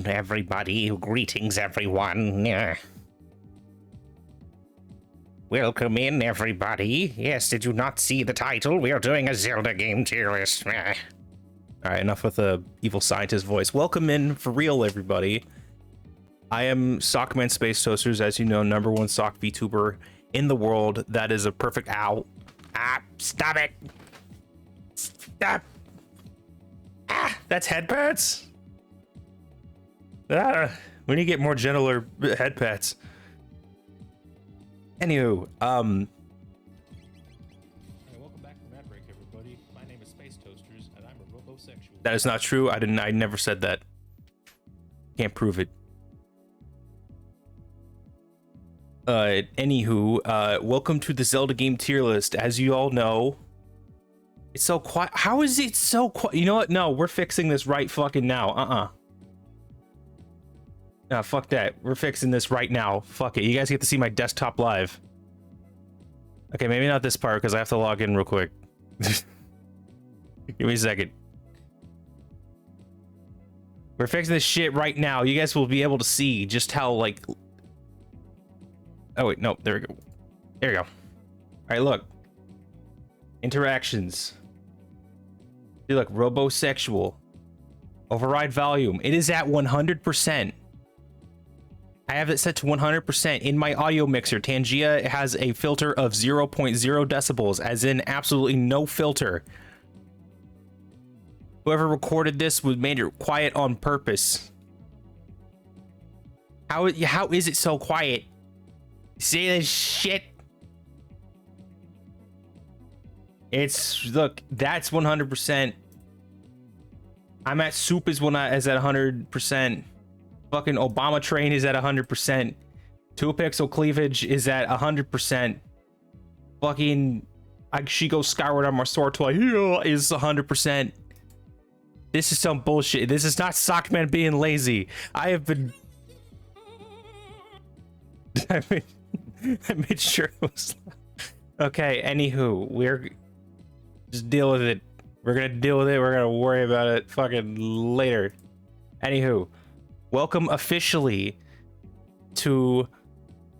Everybody, greetings everyone. Welcome in everybody. Yes, did you not see the title? We are doing a Zelda game tier list. Alright, enough with the evil scientist voice. Welcome in for real, everybody. I am Sockman Space Toasters, as you know, #1 sock VTuber in the world. That is a perfect ow. Ah, stop it. Stop. Ah, that's head pats. Ah, we need to get more gentler head pats. Anywho, welcome back from that break, everybody. My name is Space Toasters, and I'm a robosexual. That is not true. I never said that. Can't prove it. Anywho, welcome to the Zelda game tier list. As you all know, it's so quiet. How is it so quiet? You know what? No, we're fixing this right fucking now. Nah, fuck that. We're fixing this right now. Fuck it. You guys get to see my desktop live. Okay, maybe not this part because I have to log in real quick. Give me a second. We're fixing this shit right now. You guys will be able to see just how, like... Oh, wait. No, there we go. There we go. All right, look. Interactions. See, look. Robosexual. Override volume. It is at 100%. I have it set to 100% in my audio mixer. Tangia has a filter of 0.0 decibels, as in absolutely no filter. Whoever recorded this made it quiet on purpose. How is it so quiet? See this shit? Look, that's 100%. I'm at soup is at 100%. Fucking Obama train is at 100%. 2 pixel cleavage is at 100%. Fucking she goes skyward on my sword to is 100%. This is some bullshit. This is not Sockman being lazy. I have been... I made sure it was... Okay, anywho, we're... Just deal with it. We're gonna deal with it. We're gonna worry about it fucking later. Anywho. Welcome officially to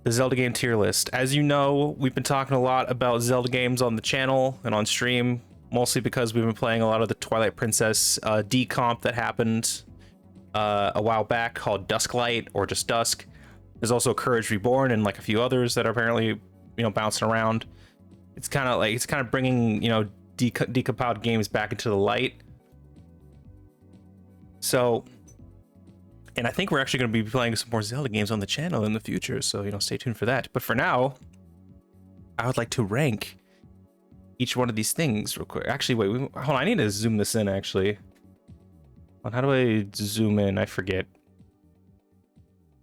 the Zelda game tier list. As you know, we've been talking a lot about Zelda games on the channel and on stream, mostly because we've been playing a lot of the Twilight Princess decomp that happened a while back called Dusklight or just Dusk. There's also Courage Reborn and like a few others that are apparently, you know, bouncing around. It's kind of bringing, you know, decompiled games back into the light. So, and I think we're actually going to be playing some more Zelda games on the channel in the future, so, you know, stay tuned for that. But for now, I would like to rank each one of these things real quick. Actually, wait, hold on, I need to zoom this in, actually. How do I zoom in? I forget.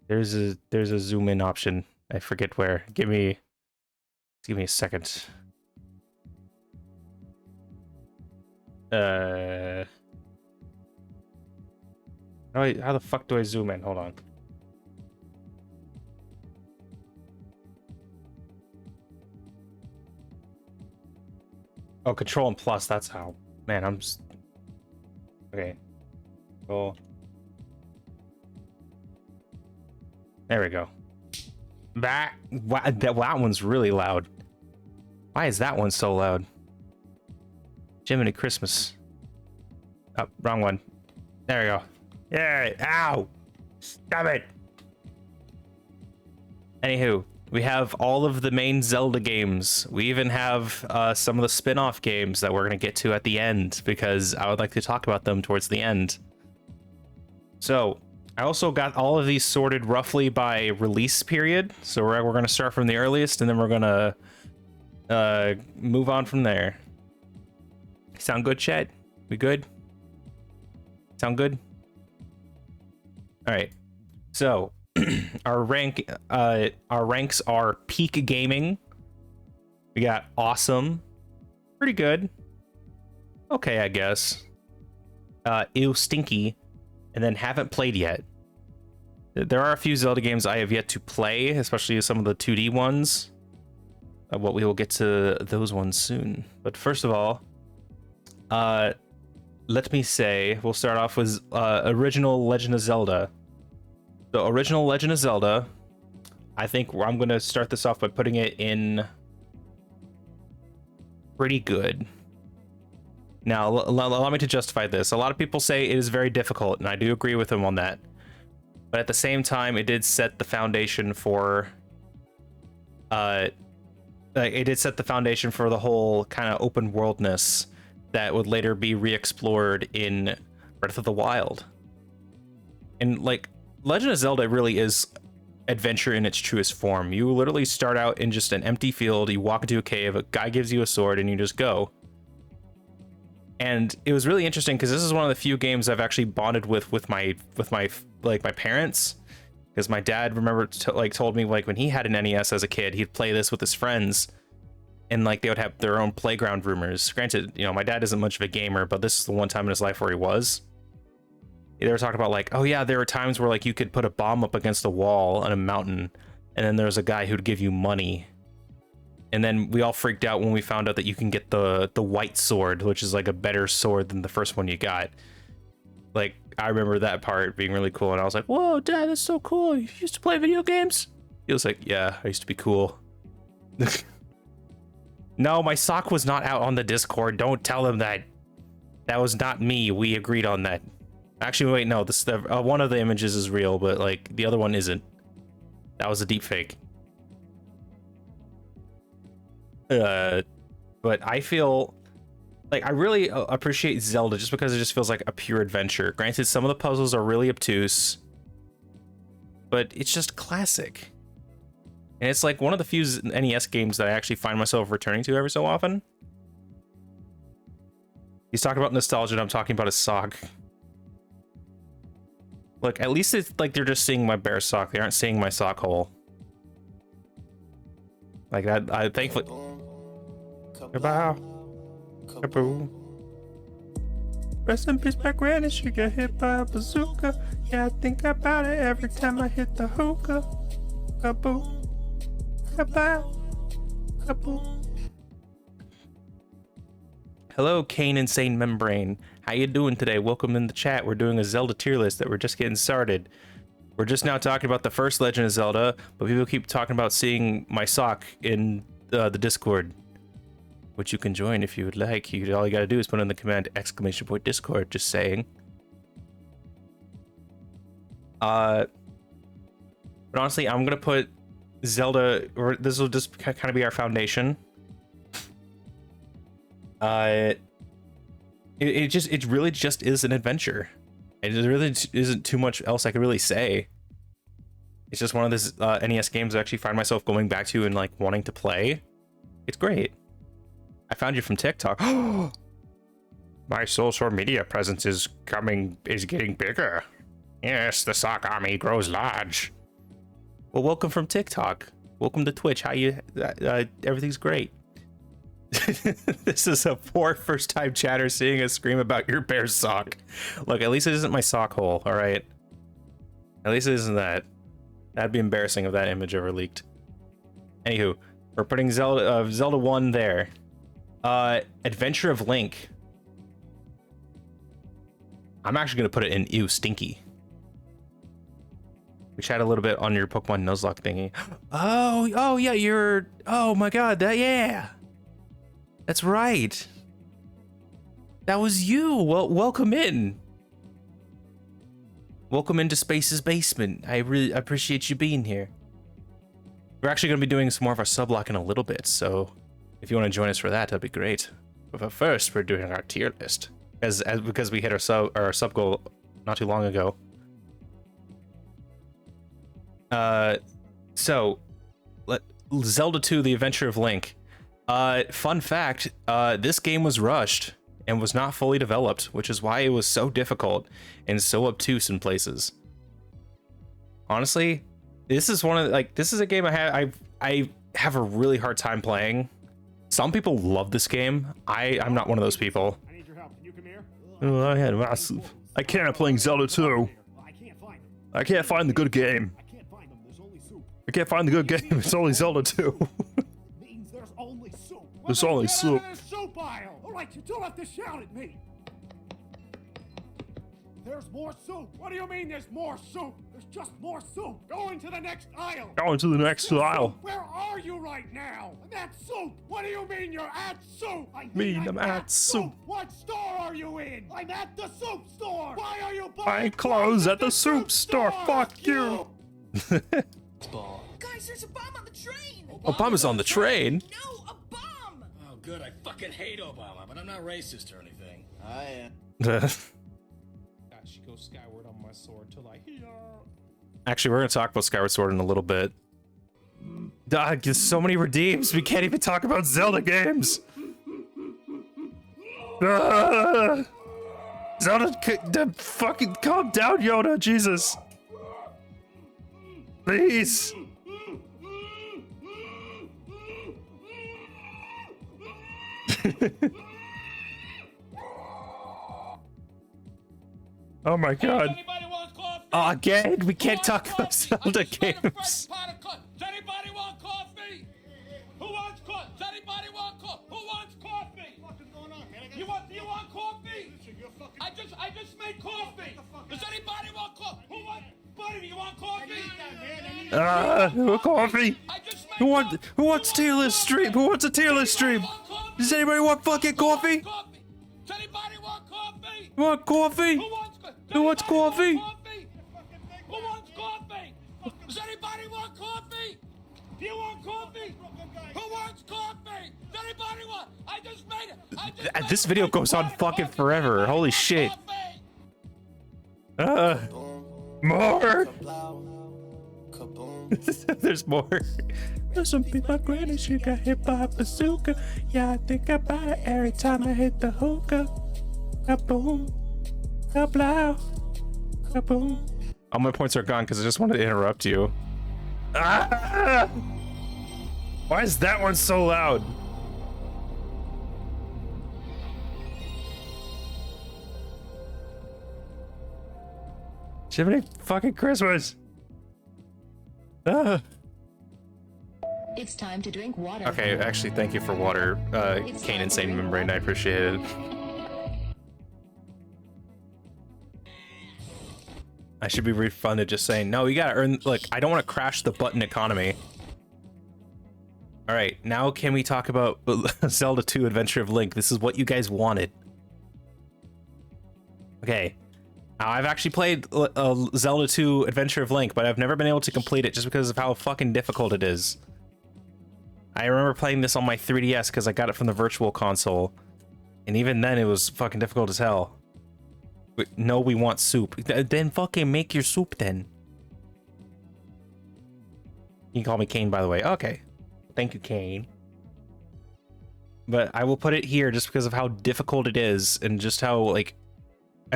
There's a zoom in option. I forget where. Give me a second. How the fuck do I zoom in? Hold on. Oh, Control and plus, that's how. Man, I'm just... Okay. Cool. There we go. That one's really loud. Why is that one so loud? Jiminy Christmas. Oh, wrong one. There we go. Yeah, ow! Stop it! Anywho, we have all of the main Zelda games. We even have some of the spin-off games that we're gonna get to at the end, because I would like to talk about them towards the end. So, I also got all of these sorted roughly by release period. So we're gonna start from the earliest, and then we're gonna move on from there. Sound good, chat? We good? Sound good? All right, so our ranks are peak gaming. We got awesome, pretty good, okay, I guess. Ew, stinky, and then haven't played yet. There are a few Zelda games I have yet to play, especially some of the 2D ones. Well, we will get to those ones soon. But first of all, let me say, we'll start off with original Legend of Zelda. The original Legend of Zelda, I think I'm going to start this off by putting it in pretty good. Now, allow me to justify this. A lot of people say it is very difficult, and I do agree with them on that. But at the same time, it did set the foundation for the whole kind of open worldness that would later be re-explored in Breath of the Wild. And like Legend of Zelda really is adventure in its truest form. You literally start out in just an empty field, you walk into a cave, a guy gives you a sword, and you just go. And it was really interesting because this is one of the few games I've actually bonded with my parents, because my dad told me like when he had an NES as a kid, he'd play this with his friends, and like they would have their own playground rumors. Granted, you know, my dad isn't much of a gamer, but this is the one time in his life where he was. They were talking about like, oh yeah, there were times where like you could put a bomb up against a wall on a mountain, and then there's a guy who'd give you money. And then we all freaked out when we found out that you can get the white sword, which is like a better sword than the first one you got. Like, I remember that part being really cool, and I was like, whoa, Dad, that's so cool. You used to play video games? He was like, yeah, I used to be cool. No, my sock was not out on the Discord. Don't tell him that. That was not me. We agreed on that. Actually, wait, no, one of the images is real, but like the other one isn't. That was a deep fake. But I feel like I really appreciate Zelda just because it just feels like a pure adventure. Granted, some of the puzzles are really obtuse, but it's just classic. And it's like one of the few NES games that I actually find myself returning to every so often. He's talking about nostalgia, and I'm talking about his sock. Look, at least it's like they're just seeing my bare sock. They aren't seeing my sock hole. Like that, I thankfully. Goodbye. Kaboo. Rest in peace, my granny. She got hit by a bazooka. Yeah, I think about it every time I hit the hookah. Kaboo. Goodbye. Kaboo. Hello, Kane Insane Membrane. How you doing today? Welcome in the chat. We're doing a Zelda tier list that we're just getting started. We're just now talking about the first Legend of Zelda, but people keep talking about seeing my sock in the Discord, which you can join if you would like. All you gotta do is put in the command !Discord, just saying. But honestly, I'm gonna put Zelda, or this will just kind of be our foundation. It really just is an adventure. And there really isn't too much else I could really say. It's just one of those NES games I actually find myself going back to and like wanting to play. It's great. I found you from TikTok. My social media presence is getting bigger. Yes, the sock army grows large. Well, welcome from TikTok. Welcome to Twitch. How you? Everything's great. This is a poor first-time chatter seeing us scream about your bare sock. Look, at least it isn't my sock hole, all right? At least it isn't that. That'd be embarrassing if that image ever leaked. Anywho, we're putting Zelda 1 there. Adventure of Link. I'm actually gonna put it in ew stinky. We chat a little bit on your Pokemon Nuzlocke thingy. Oh yeah, oh my god, yeah. That's right. That was you. Well, welcome in. Welcome into Space's basement. I really appreciate you being here. We're actually going to be doing some more of our subblock in a little bit, so if you want to join us for that, that'd be great. But first, we're doing our tier list, because we hit our sub goal not too long ago. So, Zelda 2: The Adventure of Link. Fun fact, this game was rushed and was not fully developed, which is why it was so difficult and so obtuse in places. Honestly, this is this is a game I have a really hard time playing. Some people love this game. I'm not one of those people. I need your help. Can you come here? Oh, I can't playing Zelda 2. I can't find the good game. I can't find them. There's only soup. I can't find the good game. It's only Zelda 2. Means there's only soup. There's only soup. Soup aisle. All right, you don't have to shout at me. There's more soup. What do you mean there's more soup? There's just more soup. Go into the next aisle. Go into the next aisle. Where are you right now? I'm at soup. What do you mean you're at soup? I Mean I'm at soup. What store are you in? I'm at the soup store. Why are you Buying buying clothes at the soup store. Fuck you. Guys, there's a bomb on the train! Obama's on the train. No, a bomb! Oh, good. I fucking hate Obama, but I'm not racist or anything. I am. She goes skyward on my sword till I hear. Actually, we're gonna talk about Skyward Sword in a little bit. There's so many redeems. We can't even talk about Zelda games. Zelda, fucking calm down, Yoda. Jesus. Please. Oh my god. Anybody want coffee? Again, we can't talk about Zelda games. Does anybody want coffee? Who wants coffee? Does anybody want coffee? Who wants coffee? What is going on, man? You want coffee? I just made coffee. Does anybody want coffee? Who wants? Buddy, you want coffee? Coffee. I just made Who wants Tierlist stream? Who wants a Tierlist stream? Does anybody want fucking coffee? coffee. Does anybody want coffee? You want coffee? Who wants coffee? Who wants coffee? Who wants coffee? Does anybody want coffee? Do you want coffee? Who wants coffee? Does anybody want? I just made it. This video goes on fucking forever. Holy shit. More. Kaboom. There's more. There's some people granny, she got hit by a bazooka. Yeah, I think about it every time I hit the hookah. Kaboom. Kablow. Kaboom. All my points are gone because I just wanted to interrupt you. Ah! Why is that one so loud? Jiminy fucking Christmas. It's time to drink water. Okay, actually, thank you for water, Kane Insane Membrane. I appreciate it. I should be refunded just saying, no, you gotta earn, look, I don't want to crash the button economy. All right, now can we talk about Zelda 2 Adventure of Link? This is what you guys wanted. Okay. Now, I've actually played Zelda 2 Adventure of Link, but I've never been able to complete it just because of how fucking difficult it is. I remember playing this on my 3DS because I got it from the Virtual Console. And even then, it was fucking difficult as hell. No, we want soup. Then fucking make your soup then. You can call me Kane, by the way. Okay. Thank you, Kane. But I will put it here just because of how difficult it is and just how, like...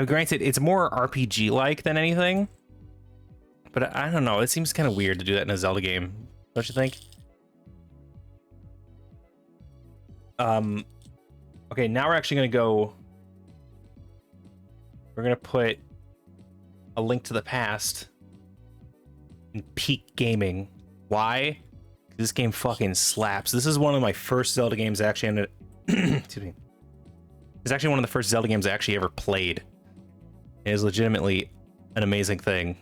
Granted, it's more RPG-like than anything. But I don't know. It seems kind of weird to do that in a Zelda game. Don't you think? Okay, now we're actually going to go... We're going to put A Link to the Past in peak gaming. Why? This game fucking slaps. This is one of my first Zelda games I actually ended... Excuse me. It's actually one of the first Zelda games I actually ever played. It is legitimately an amazing thing.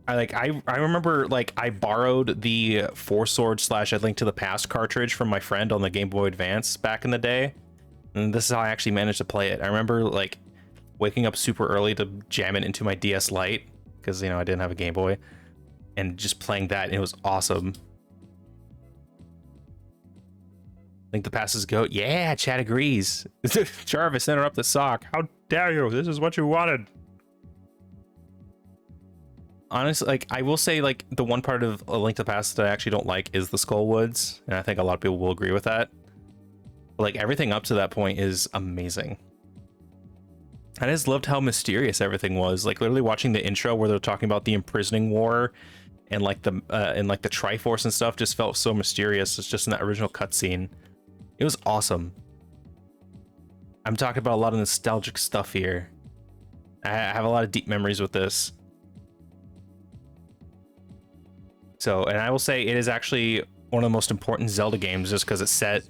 I remember, like, I borrowed the Four Swords / A Link to the Past cartridge from my friend on the Game Boy Advance back in the day. And this is how I actually managed to play it. I remember, like, waking up super early to jam it into my DS Lite, because, you know, I didn't have a Game Boy, and just playing that, and it was awesome. Link to the Past is GOAT. Yeah, Chad agrees. Jarvis, interrupt the sock. How dare you? This is what you wanted. Honestly, like, I will say, like, the one part of A Link to the Past that I actually don't like is the Skull Woods, and I think a lot of people will agree with that. But, like, everything up to that point is amazing. I just loved how mysterious everything was. Like, literally watching the intro where they're talking about the imprisoning war and, like, the Triforce and stuff just felt so mysterious. It's just in that original cutscene. It was awesome. I'm talking about a lot of nostalgic stuff here. I have a lot of deep memories with this. So, and I will say it is actually one of the most important Zelda games just because it's set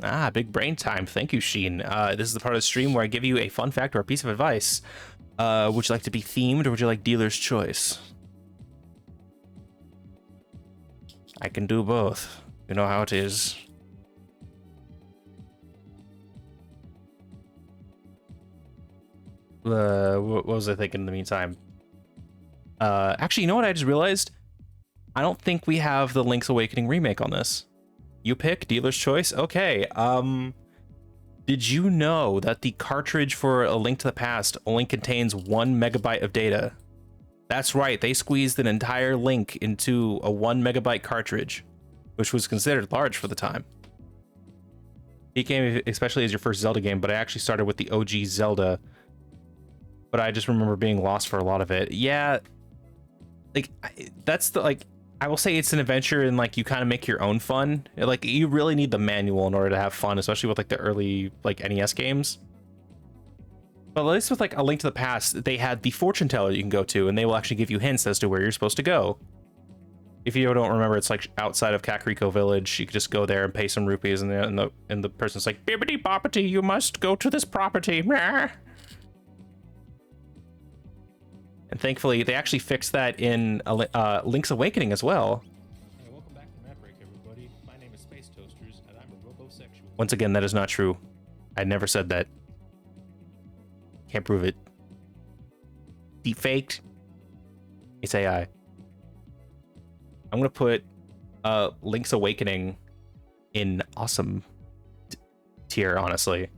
Ah, big brain time. Thank you, Sheen. This is the part of the stream where I give you a fun fact or a piece of advice. Would you like to be themed or would you like dealer's choice? I can do both. You know how it is. What was I thinking in the meantime? Actually, you know what I just realized? I don't think we have the Link's Awakening remake on this. You pick dealer's choice. Okay. Did you know that the cartridge for A Link to the Past only contains 1 megabyte of data? That's right. They squeezed an entire Link into a 1 megabyte cartridge, which was considered large for the time. It came especially as your first Zelda game, but I actually started with the OG Zelda. But I just remember being lost for a lot of it. Yeah, like that's the like. I will say it's an adventure and like you kind of make your own fun. Like you really need the manual in order to have fun, especially with like the early like NES games. But at least with like A Link to the Past, they had the fortune teller you can go to, and they will actually give you hints as to where you're supposed to go. If you don't remember, it's like outside of Kakariko Village. You could just go there and pay some rupees, and the person's like, "Bibbidi boppity, you must go to this property." And thankfully, they actually fixed that in Link's Awakening as well. Hey, welcome back to Map Break, everybody. My name is Space Toasters, and I'm a robosexual. Once again, that is not true. I never said that. Can't prove it. Deep faked. It's AI. I'm gonna put Link's Awakening in awesome tier, honestly.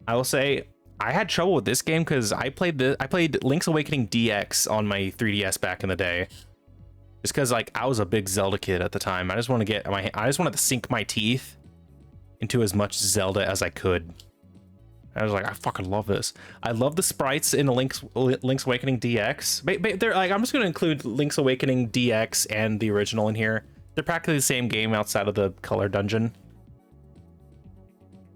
I will say I had trouble with this game because I played Link's Awakening DX on my 3DS back in the day. Just because like I was a big Zelda kid at the time. I just wanted to sink my teeth into as much Zelda as I could. I was like, I fucking love this. I love the sprites in Link's Awakening DX. But they're like, I'm just gonna include Link's Awakening DX and the original in here. They're practically the same game outside of the color dungeon.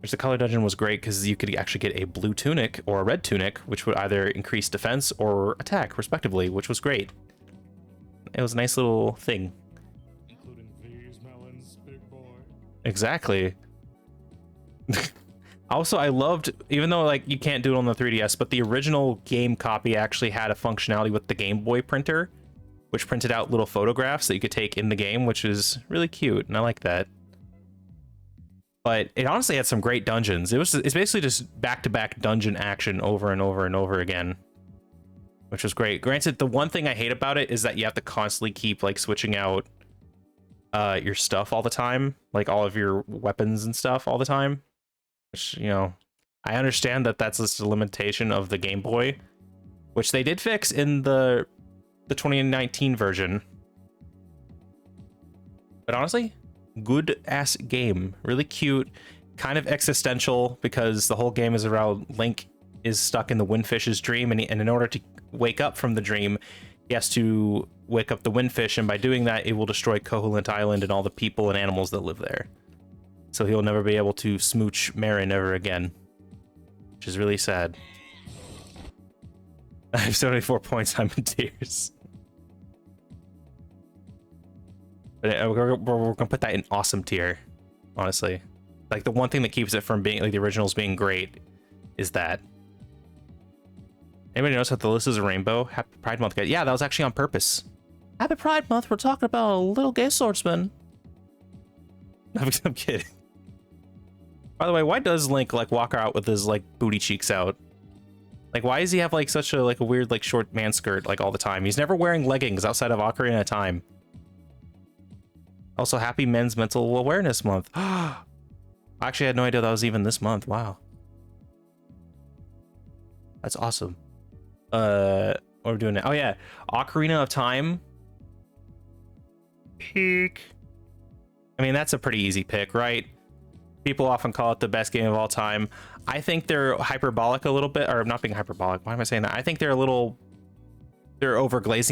Which the color dungeon was great because you could actually get a blue tunic or a red tunic, which would either increase defense or attack, respectively, which was great. It was a nice little thing. Including these melons, big boy. Exactly. Also, I loved, even though like you can't do it on the 3DS, but the original game copy actually had a functionality with the Game Boy printer, which printed out little photographs that you could take in the game, which is really cute, and I like that. But it honestly had some great dungeons. It's basically just back-to-back dungeon action over and over and over again, which was great. Granted, the one thing I hate about it is that you have to constantly keep like switching out your stuff all the time, like all of your weapons and stuff all the time. Which, you know, I understand that that's just a limitation of the Game Boy, which they did fix in the 2019 version. But honestly, good ass game, really cute, kind of existential because the whole game is around Link is stuck in the Windfish's dream, and in order to wake up from the dream, he has to wake up the Windfish, and by doing that, it will destroy Koholint Island and all the people and animals that live there. So he'll never be able to smooch Marin ever again, which is really sad. I have 74 points. I'm in tears. But we're gonna put that in awesome tier, honestly. Like the one thing that keeps it from being like the originals being great is that. Anybody notice that the list is a rainbow? Happy Pride Month, guys. Yeah, that was actually on purpose. Happy Pride Month. We're talking about a little gay swordsman. I'm kidding. By the way, why does Link like walk out with his like booty cheeks out? Like, why does he have like such a like a weird like short man skirt like all the time? He's never wearing leggings outside of Ocarina of Time. Also, happy Men's Mental Awareness Month. Actually, I had no idea that was even this month. Wow. That's awesome. What are we doing now? Oh yeah, Ocarina of Time. Peak. I mean, that's a pretty easy pick, right? People often call it the best game of all time. I think they're hyperbolic a little bit, or not being hyperbolic. Why am I saying that? I think they're overglazing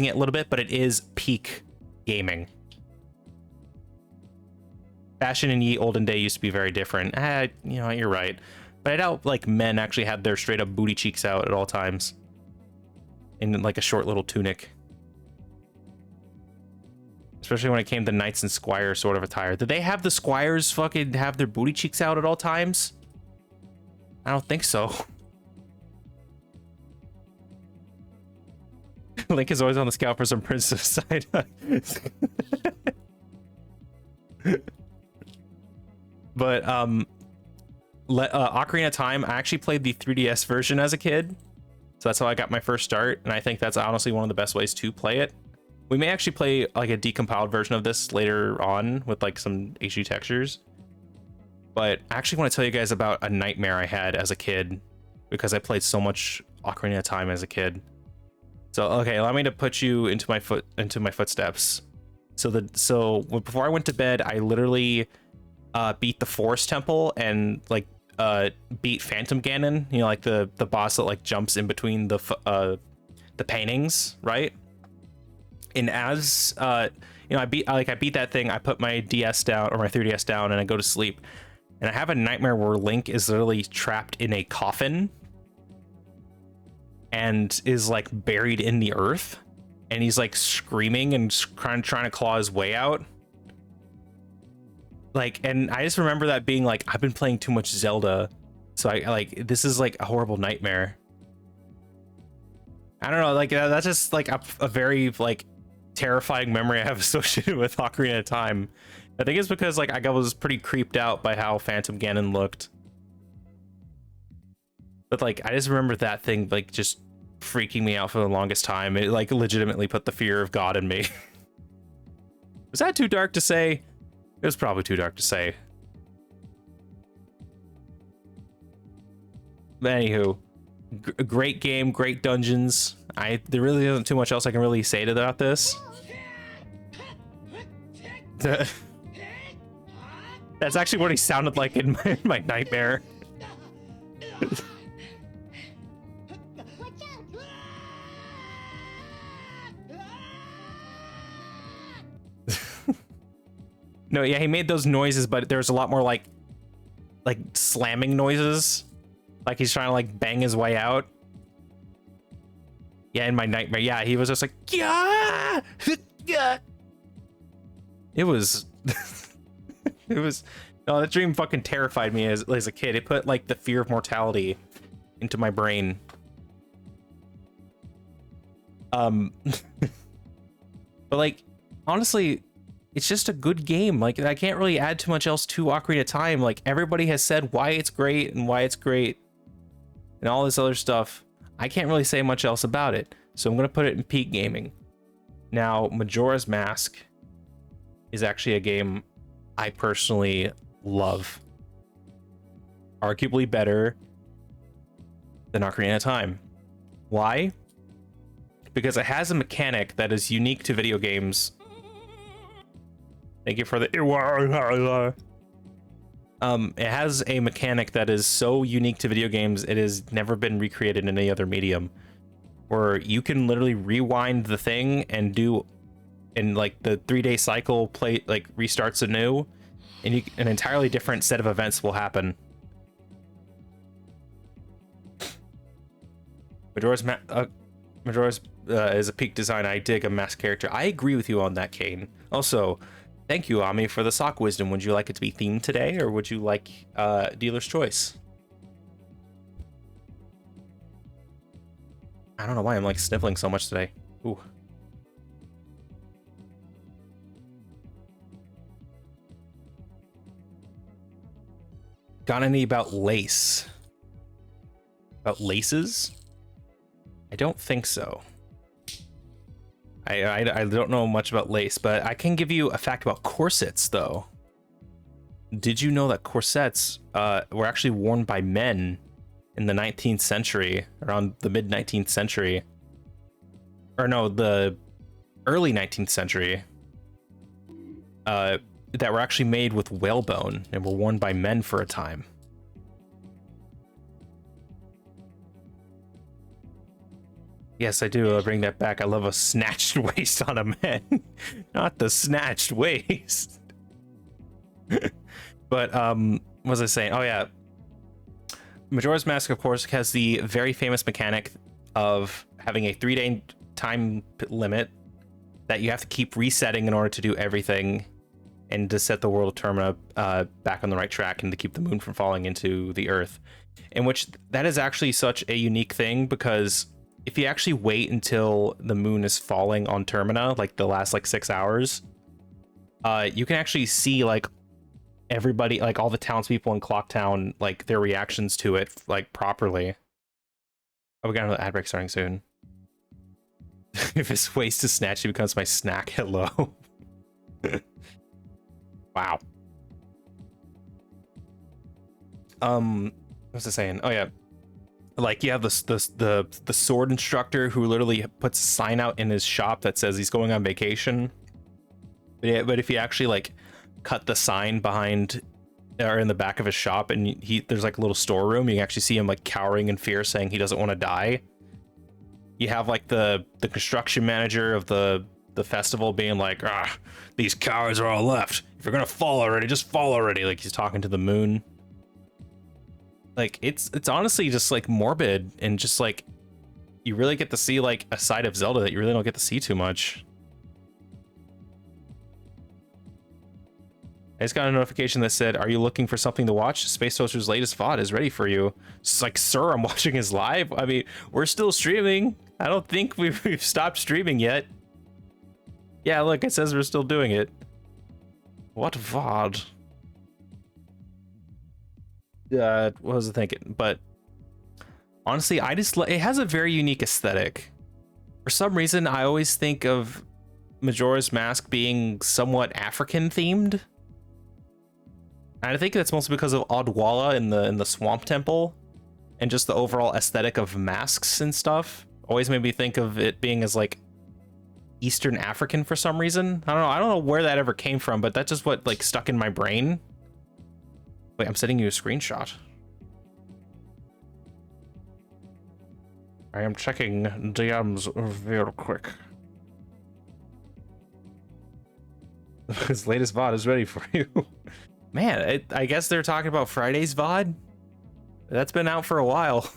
it a little bit, but it is peak gaming. Fashion in ye olden day used to be very different. You know, you're right. But I doubt like men actually had their straight up booty cheeks out at all times. In like a short little tunic. especially when it came to knights and squires sort of attire. Did they have the squires fucking have their booty cheeks out at all times? I don't think so. Link is always on the scout for some princess side. But Ocarina of Time, I actually played the 3DS version as a kid, so that's how I got my first start, and I think that's honestly one of the best ways to play it. We may actually play like a decompiled version of this later on with like some HD textures, but I actually want to tell you guys about a nightmare I had as a kid because I played so much Ocarina of Time as a kid. So okay, allow me to put you into my footsteps. So before I went to bed, I literally beat the Forest Temple and like beat Phantom Ganon, you know, like the boss that like jumps in between the paintings, right? And as you know, I beat that thing. I put my DS down, or my 3DS down, and I go to sleep. And I have a nightmare where Link is literally trapped in a coffin and is like buried in the earth, and he's like screaming and trying to claw his way out. Like, and I just remember that being like, I've been playing too much Zelda, so I like, this is like a horrible nightmare. I don't know, like that's just like a very like terrifying memory I have associated with Ocarina of Time. I think it's because like I was pretty creeped out by how Phantom Ganon looked. But like, I just remember that thing like just freaking me out for the longest time. It like legitimately put the fear of God in me. Was that too dark to say? It was probably too dark to say. But anywho, great game, great dungeons. There really isn't too much else I can really say about this. That's actually what he sounded like in my nightmare. No, yeah, he made those noises, but there's a lot more like slamming noises, like he's trying to like bang his way out. Yeah, in my nightmare, yeah, he was just like, yeah, yeah. It was, it was. No, that dream fucking terrified me as a kid. It put like the fear of mortality into my brain. But like, honestly, it's just a good game. Like, I can't really add too much else to Ocarina of Time. Like, everybody has said why it's great and all this other stuff. I can't really say much else about it, so I'm gonna put it in peak gaming. Now, Majora's Mask is actually a game I personally love. Arguably better than Ocarina of Time. Why? Because it has a mechanic that is unique to video games. Thank you for the... It has a mechanic that is so unique to video games, it has never been recreated in any other medium. Where you can literally rewind the thing and like the 3-day cycle restarts anew, and an entirely different set of events will happen. Majora's is a peak design. I dig a mask character. I agree with you on that, Kane. Also, thank you, Ami, for the sock wisdom. Would you like it to be themed today, or would you like dealer's choice? I don't know why I'm like sniffling so much today. Ooh. Got any about lace? About laces? I don't think so. I don't know much about lace, but I can give you a fact about corsets, though. Did you know that corsets were actually worn by men in the 19th century, around the mid-19th century? Or no, the early 19th century. That were actually made with whalebone and were worn by men for a time. Yes, I do. I'll bring that back. I love a snatched waist on a man. Not the snatched waist. But, what was I saying? Oh, yeah. Majora's Mask, of course, has the very famous mechanic of having a 3-day time limit that you have to keep resetting in order to do everything and to set the world of Termina back on the right track and to keep the moon from falling into the earth. In which that is actually such a unique thing, because if you actually wait until the moon is falling on Termina, like the last like 6 hours, you can actually see like everybody, like all the townspeople in Clocktown, like their reactions to it like properly. Oh, we got another ad break starting soon. If it's waste to snatch, it becomes my snack. Hello. Wow. What's it saying? Oh yeah, like you have the sword instructor who literally puts a sign out in his shop that says he's going on vacation. But if you actually like cut the sign behind or in the back of his shop, and there's like a little storeroom, you can actually see him like cowering in fear, saying he doesn't want to die. You have like the construction manager of the festival being like, these cowards are all left. If you're gonna fall already, just fall already. Like he's talking to the moon. Like it's honestly just like morbid, and just like you really get to see like a side of Zelda that you really don't get to see too much. I just got a notification that said, "Are you looking for something to watch? Space Toaster's latest VOD is ready for you." It's like, sir, I'm watching his live. I mean, we're still streaming. I don't think we've stopped streaming yet. Yeah, look, it says we're still doing it. What VOD? What was I thinking? But honestly, it has a very unique aesthetic. For some reason, I always think of Majora's Mask being somewhat African themed. And I think that's mostly because of Odwalla in the Swamp Temple, and just the overall aesthetic of masks and stuff. Always made me think of it being as like Eastern African for some reason. I don't know where that ever came from, but that's just what like stuck in my brain. Wait, I'm sending you a screenshot. I am checking DMs real quick. His latest VOD is ready for you. Man, I guess they're talking about Friday's VOD. That's been out for a while.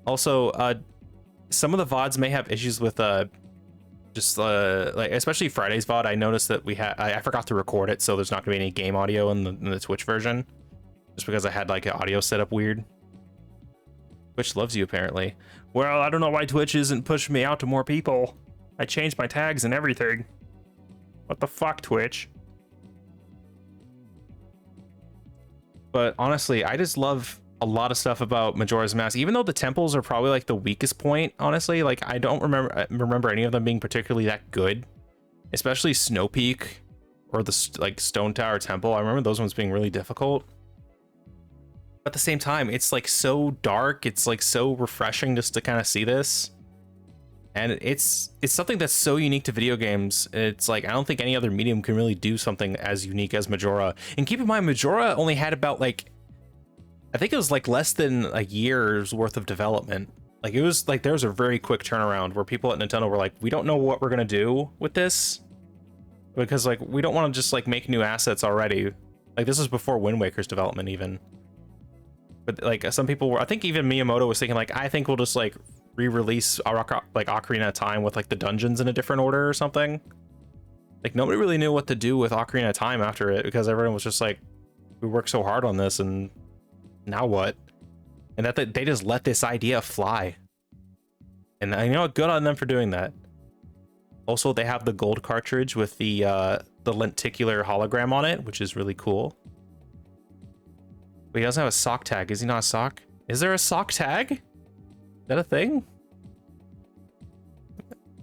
Also, some of the VODs may have issues with just like especially Friday's VOD. I noticed that I forgot to record it, so there's not gonna be any game audio in the Twitch version, just because I had like an audio setup weird. Twitch loves you apparently. Well, I don't know why Twitch isn't pushing me out to more people. I changed my tags and everything. What the fuck, Twitch? But honestly, I just love a lot of stuff about Majora's Mask, even though the temples are probably like the weakest point. Honestly, like I don't remember any of them being particularly that good, especially Snow Peak or the like Stone Tower Temple. I remember those ones being really difficult. But at the same time, it's like so dark. It's like so refreshing just to kind of see this, and it's something that's so unique to video games. It's like I don't think any other medium can really do something as unique as Majora. And keep in mind, Majora only had about like, I think it was like less than a year's worth of development. Like it was like there was a very quick turnaround where people at Nintendo were like, we don't know what we're gonna do with this, because like we don't want to just like make new assets already. Like this was before Wind Waker's development even. But like some people were, I think even Miyamoto was thinking like, I think we'll just like re-release like Ocarina of Time with like the dungeons in a different order or something. Like nobody really knew what to do with Ocarina of Time after it, because everyone was just like, we worked so hard on this and now what? And that they just let this idea fly. And you know, good on them for doing that. Also, they have the gold cartridge with the lenticular hologram on it, which is really cool. But he doesn't have a sock tag. Is he not a sock? Is there a sock tag? Is that a thing?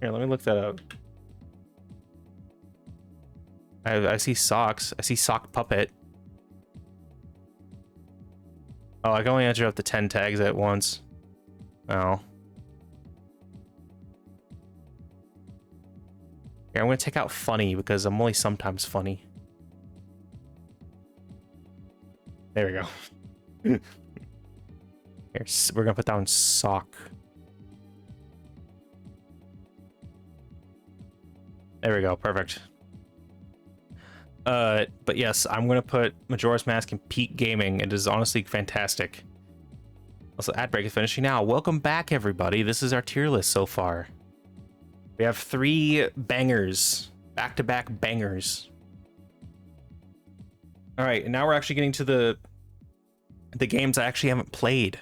Here, let me look that up. I see socks. I see sock puppet. Oh, I can only enter up to 10 tags at once. Oh. Here, I'm gonna take out funny because I'm only sometimes funny. There we go. Here, we're gonna put down sock. There we go, perfect. But yes, I'm gonna put Majora's Mask in peak gaming. It is honestly fantastic. Also, ad break is finishing now. Welcome back, everybody. This is our tier list so far. We have 3 bangers, back-to-back bangers. All right, and now we're actually getting to the games I actually haven't played.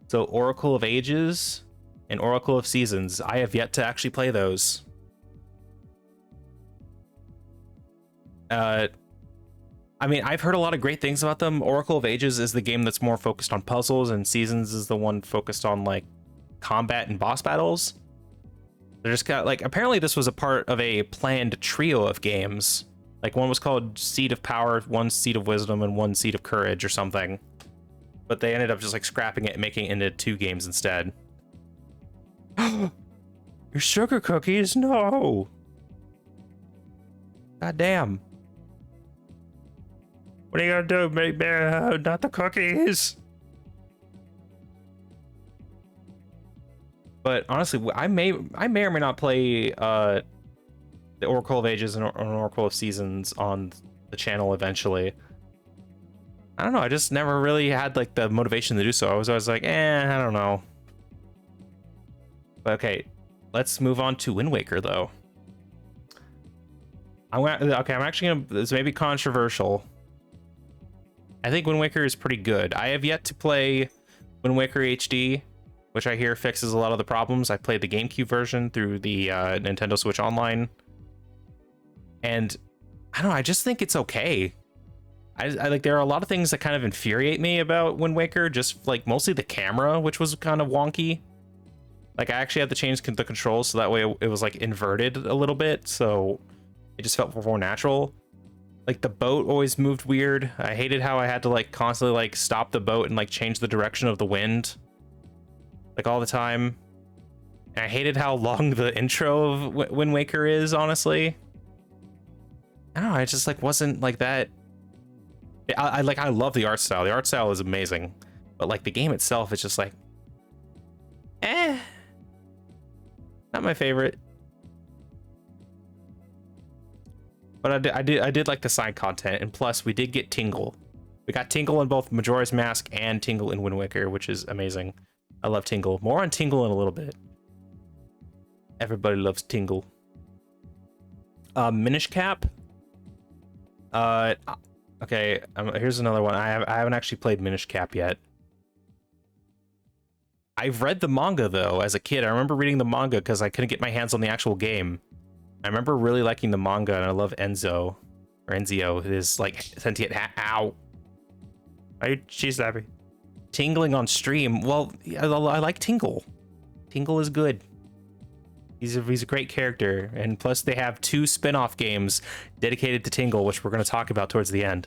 So Oracle of Ages and Oracle of Seasons. I have yet to actually play those. I mean, I've heard a lot of great things about them. Oracle of Ages is the game that's more focused on puzzles, and Seasons is the one focused on like combat and boss battles. They're just got like, apparently this was a part of a planned trio of games. Like one was called Seed of Power, one Seed of Wisdom, and one Seed of Courage or something. But they ended up just like scrapping it and making it into 2 games instead. Your sugar cookies? No. God damn. What are you gonna do, make me not the cookies? But honestly, I may or may not play the Oracle of Ages and Oracle of Seasons on the channel eventually. I don't know, I just never really had like the motivation to do so. I was always like, I don't know. But okay, let's move on to Wind Waker though. I'm actually gonna, this may be controversial. I think Wind Waker is pretty good. I have yet to play Wind Waker HD, which I hear fixes a lot of the problems. I played the GameCube version through the Nintendo Switch Online. And I don't know, I just think it's okay. I like, there are a lot of things that kind of infuriate me about Wind Waker, just like mostly the camera, which was kind of wonky. Like I actually had to change the controls so that way it was like inverted a little bit, so it just felt more natural. Like the boat always moved weird. I hated how I had to like constantly like stop the boat and like change the direction of the wind, like all the time. And I hated how long the intro of Wind Waker is, honestly. I don't know, I just like wasn't like that. I love the art style. The art style is amazing, but like the game itself is just like, not my favorite. But I did like the side content, and plus we did get Tingle. We got Tingle in both Majora's Mask and Tingle in Wind Waker, which is amazing. I love Tingle. More on Tingle in a little bit. Everybody loves Tingle. Minish Cap. Okay, here's another one. I haven't actually played Minish Cap yet. I've read the manga though as a kid. I remember reading the manga because I couldn't get my hands on the actual game. I remember really liking the manga, and I love Enzo, or Enzio. It is like sentient. Ow! Are you cheese slappy? Tingling on stream. Well, I like Tingle. Tingle is good. He's a great character, and plus they have 2 spin-off games dedicated to Tingle, which we're going to talk about towards the end.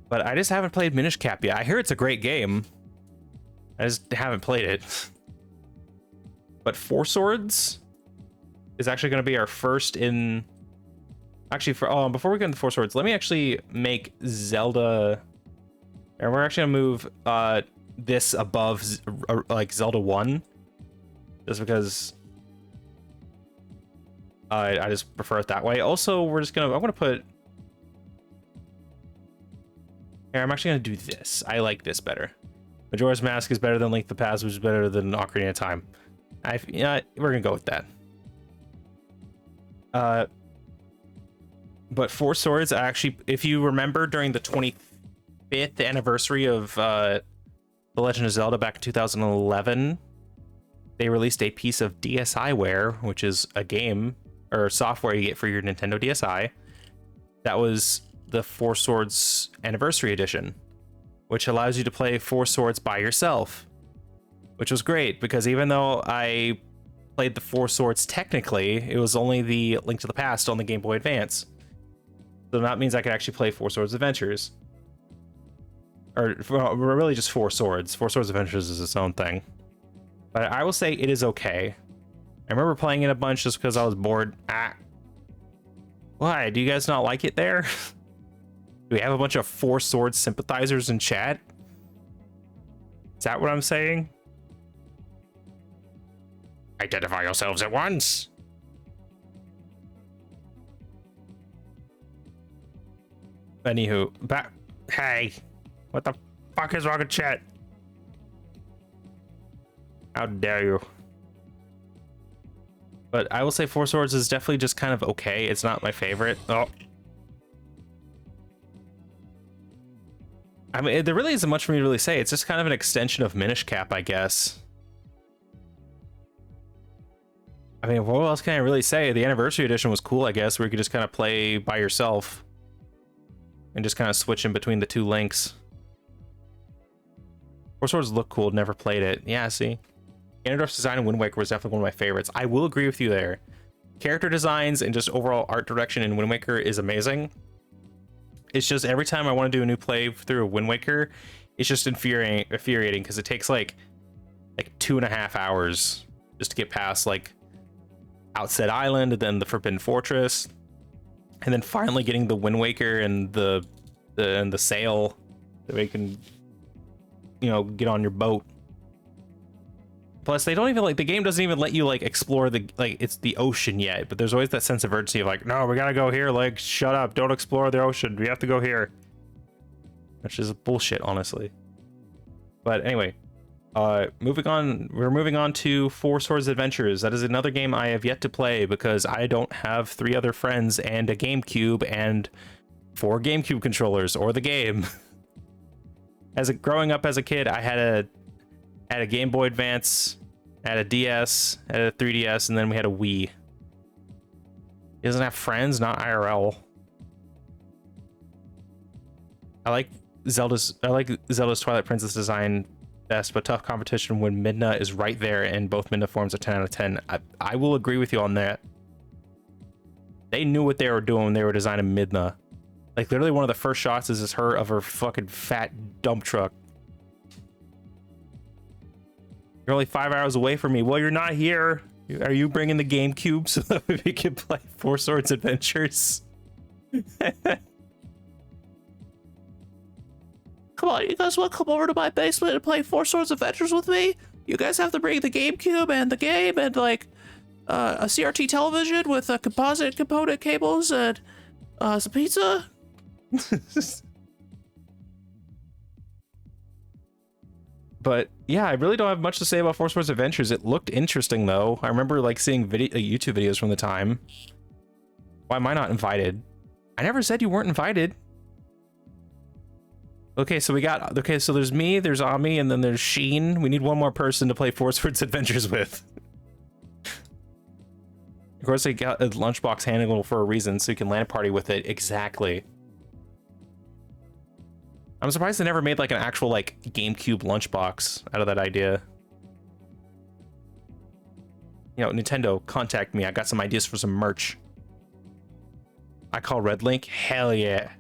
But I just haven't played Minish Cap yet. I hear it's a great game. I just haven't played it. But Four Swords is actually going to be our first in... Actually, before we get into Four Swords, let me actually make Zelda... And we're actually going to move this above like Zelda 1. Just because I just prefer it that way. Also, I'm gonna put... Here, I'm actually gonna do this. I like this better. Majora's Mask is better than Link to the Past, which is better than Ocarina of Time. We're gonna go with that. But Four Swords, actually, if you remember, during the 25th anniversary of The Legend of Zelda back in 2011, they released a piece of DSiWare, which is a game or software you get for your Nintendo DSi. That was the Four Swords Anniversary Edition, which allows you to play Four Swords by yourself, which was great because even though I played the Four Swords technically, it was only the Link to the Past on the Game Boy Advance. So that means I could actually play Four Swords Adventures. Or really just Four Swords. Four Swords Adventures is its own thing. But I will say it is okay. I remember playing it a bunch just because I was bored. Why? Do you guys not like it there? Do we have a bunch of Four Swords sympathizers in chat? Is that what I'm saying? Identify yourselves at once. Anywho, hey, what the fuck is wrong with chat? How dare you? But I will say Four Swords is definitely just kind of okay. It's not my favorite. Oh. I mean, there really isn't much for me to really say. It's just kind of an extension of Minish Cap, I guess. I mean, what else can I really say? The Anniversary Edition was cool, I guess, where you could just kind of play by yourself and just kind of switch in between the two links. Four Swords look cool, never played it. Yeah, see? Ganondorf's design in Wind Waker was definitely one of my favorites. I will agree with you there. Character designs and just overall art direction in Wind Waker is amazing. It's just every time I want to do a new playthrough of Wind Waker, it's just infuriating because it takes like 2.5 hours just to get past like Outset Island and then the Forbidden Fortress, and then finally getting the Wind Waker and the sail that we can, you know, get on your boat. Plus, they don't even like, the game doesn't even let you like explore the, like, it's the ocean yet, but there's always that sense of urgency of like, no, we gotta go here, like, shut up, don't explore the ocean, we have to go here. Which is bullshit, honestly. But anyway, moving on, we're moving on to Four Swords Adventures. That is another game I have yet to play because I don't have 3 other friends and a GameCube and 4 GameCube controllers or the game. Growing up as a kid, I had a Game Boy Advance, had a DS, had a 3DS, and then we had a Wii. He doesn't have friends, not IRL. I like Zelda's Twilight Princess design best, but tough competition when Midna is right there, and both Midna forms are 10 out of 10. I will agree with you on that. They knew what they were doing when they were designing Midna. Like, literally one of the first shots is her of her fucking fat dump truck. You're only 5 hours away from me. Well, you're not here. Are you bringing the GameCube so that we can play Four Swords Adventures? Come on, you guys want to come over to my basement and play Four Swords Adventures with me? You guys have to bring the GameCube and the game and like a CRT television with composite component cables and some pizza. But yeah, I really don't have much to say about Four Swords Adventures. It looked interesting though. I remember like seeing YouTube videos from the time. Why am I not invited? I never said you weren't invited. Okay, so so there's me, there's Ami, and then there's Sheen. We need one more person to play Four Swords Adventures with. Of course, they got a lunchbox handle for a reason, so you can LAN party with it. Exactly. I'm surprised they never made like an actual like GameCube lunchbox out of that idea. You know, Nintendo, contact me. I got some ideas for some merch. I call Red Link. Hell yeah.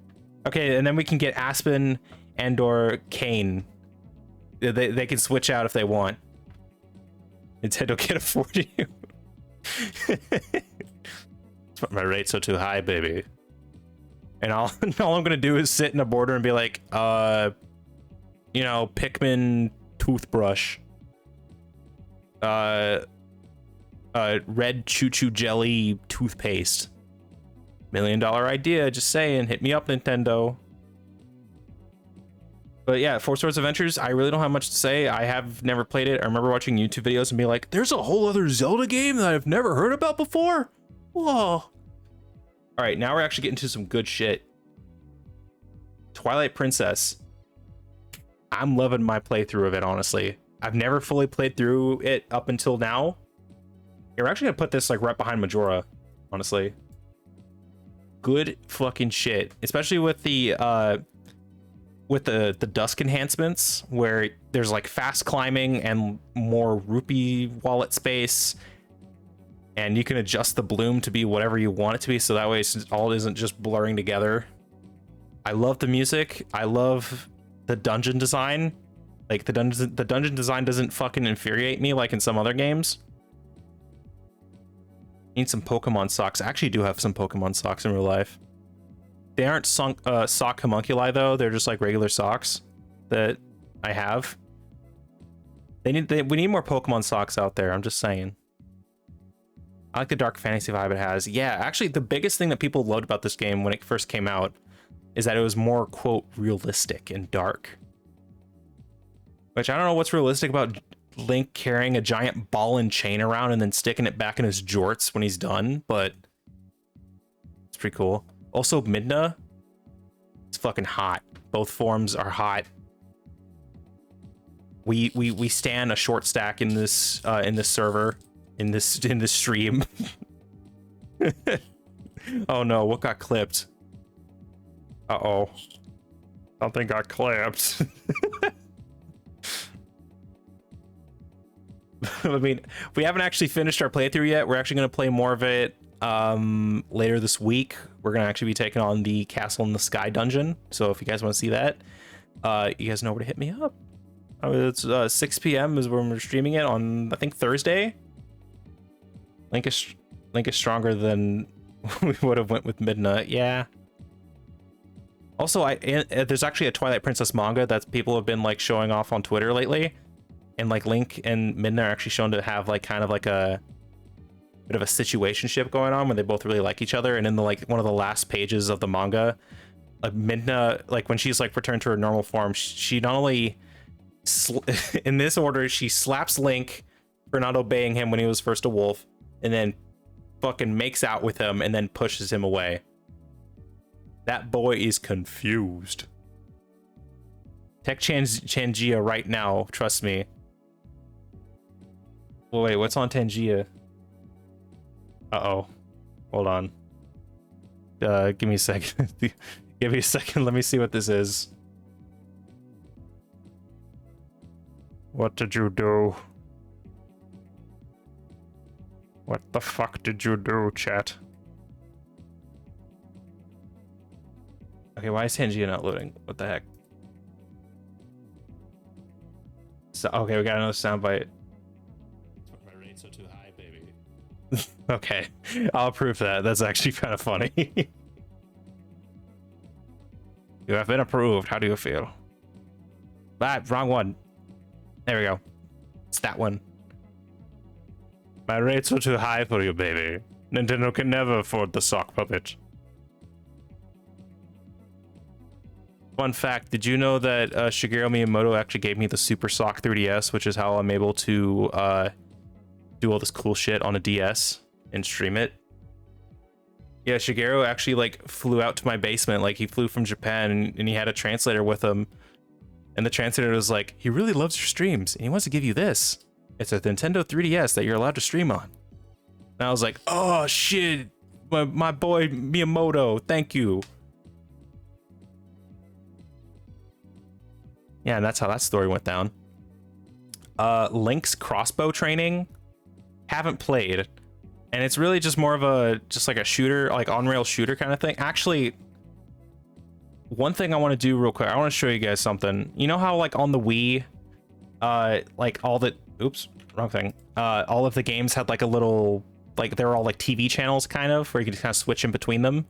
Okay, and then we can get Aspen and or Kane. They can switch out if they want. Nintendo can't afford you. That's why my rates are too high, baby. And all I'm gonna do is sit in a border and be like, you know, Pikmin toothbrush, red choo-choo jelly toothpaste. $1 million idea, just saying. Hit me up, Nintendo. But yeah, Four Swords Adventures, I really don't have much to say. I have never played it. I remember watching YouTube videos and being like, there's a whole other Zelda game that I've never heard about before? Whoa. All right, now we're actually getting to some good shit. Twilight Princess. I'm loving my playthrough of it, honestly. I've never fully played through it up until now. Yeah, we're actually gonna put this like right behind Majora, honestly. Good fucking shit, especially with the dusk enhancements, where there's like fast climbing and more rupee wallet space, and you can adjust the bloom to be whatever you want it to be, so that way it all isn't just blurring together. I love the music. I love the dungeon design. Like the dungeon design doesn't fucking infuriate me like in some other games. Need some Pokemon socks. I actually do have some Pokemon socks in real life. They aren't sock homunculi though. They're just like regular socks that I have. We need more Pokemon socks out there. I'm just saying. I like the dark fantasy vibe it has. Yeah, actually the biggest thing that people loved about this game when it first came out is that it was more, quote, realistic and dark. Which I don't know what's realistic about Link carrying a giant ball and chain around and then sticking it back in his jorts when he's done, but it's pretty cool. Also, Midna, it's fucking hot. Both forms are hot. We stand a short stack in this server, in this stream. Oh no, what got clipped? Uh-oh. Something got clipped. I mean, we haven't actually finished our playthrough yet. We're actually going to play more of it later this week. We're going to actually be taking on the Castle in the Sky dungeon. So if you guys want to see that, you guys know where to hit me up. It's 6 p.m. is when we're streaming it on, I think, Thursday. Link is stronger than we would have went with Midna. Yeah. Also, there's actually a Twilight Princess manga that people have been like showing off on Twitter lately. And like Link and Midna are actually shown to have like kind of like a bit of a situationship going on where they both really like each other. And in the like one of the last pages of the manga, Midna, like when she's like returned to her normal form, she not only in this order, she slaps Link for not obeying him when he was first a wolf, and then fucking makes out with him and then pushes him away. That boy is confused. Tech Changia right now, trust me. Well, wait, what's on Tangia? Uh-oh. Hold on. Give me a second. Give me a second. Let me see what this is. What did you do? What the fuck did you do, chat? Okay, why is Tangia not loading? What the heck? So, okay, we got another soundbite. My rate's so too high, baby. Okay, I'll approve that. That's actually kind of funny. You have been approved. How do you feel? Ah, wrong one. There we go. It's that one. My rates are too high for you, baby. Nintendo can never afford the sock puppet. Fun fact, did you know that Shigeru Miyamoto actually gave me the Super Sock 3DS, which is how I'm able to do all this cool shit on a DS and stream it? Yeah, Shigeru actually like flew out to my basement. Like he flew from Japan and he had a translator with him. And the translator was like, he really loves your streams and he wants to give you this. It's a Nintendo 3DS that you're allowed to stream on. And I was like, oh shit, my boy Miyamoto, thank you. Yeah, and that's how that story went down. Link's crossbow training, haven't played. And it's really just more of a, just like a shooter, like on-rail shooter kind of thing. Actually, one thing I want to do real quick, I want to show you guys something. You know how like on the Wii, like all the, oops, wrong thing. All of the games had like a little, like they were all like TV channels kind of, where you could kind of switch in between them.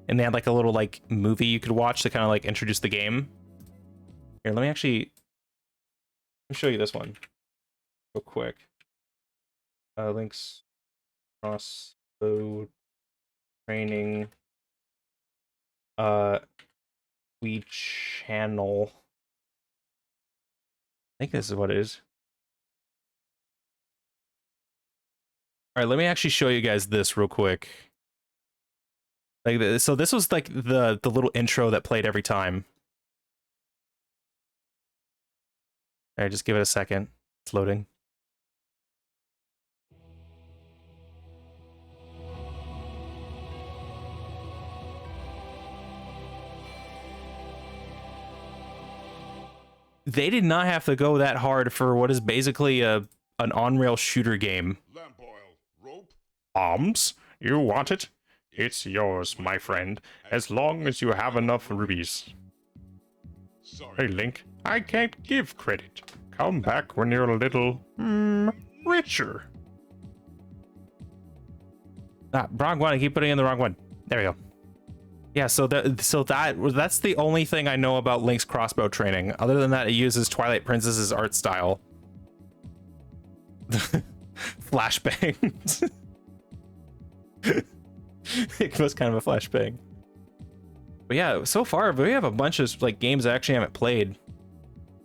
And they had like a little like movie you could watch to kind of like introduce the game. Here, let me show you this one real quick. Link's crossbow training Wii channel. I think this is what it is. All right, let me actually show you guys this real quick. Like, so this was like the little intro that played every time. All right, just give it a second. It's loading. They did not have to go that hard for what is basically an on-rail shooter game. Lamp oil, rope. Arms? You want it? It's yours, my friend, as long as you have enough rubies. Sorry. Hey, Link, I can't give credit. Come back when you're a little, richer. Ah, wrong one. I keep putting in the wrong one. There we go. Yeah, so that's the only thing I know about Link's crossbow training. Other than that, it uses Twilight Princess's art style. Flashbang. It was kind of a flashbang. But yeah, so far we have a bunch of like games I actually haven't played.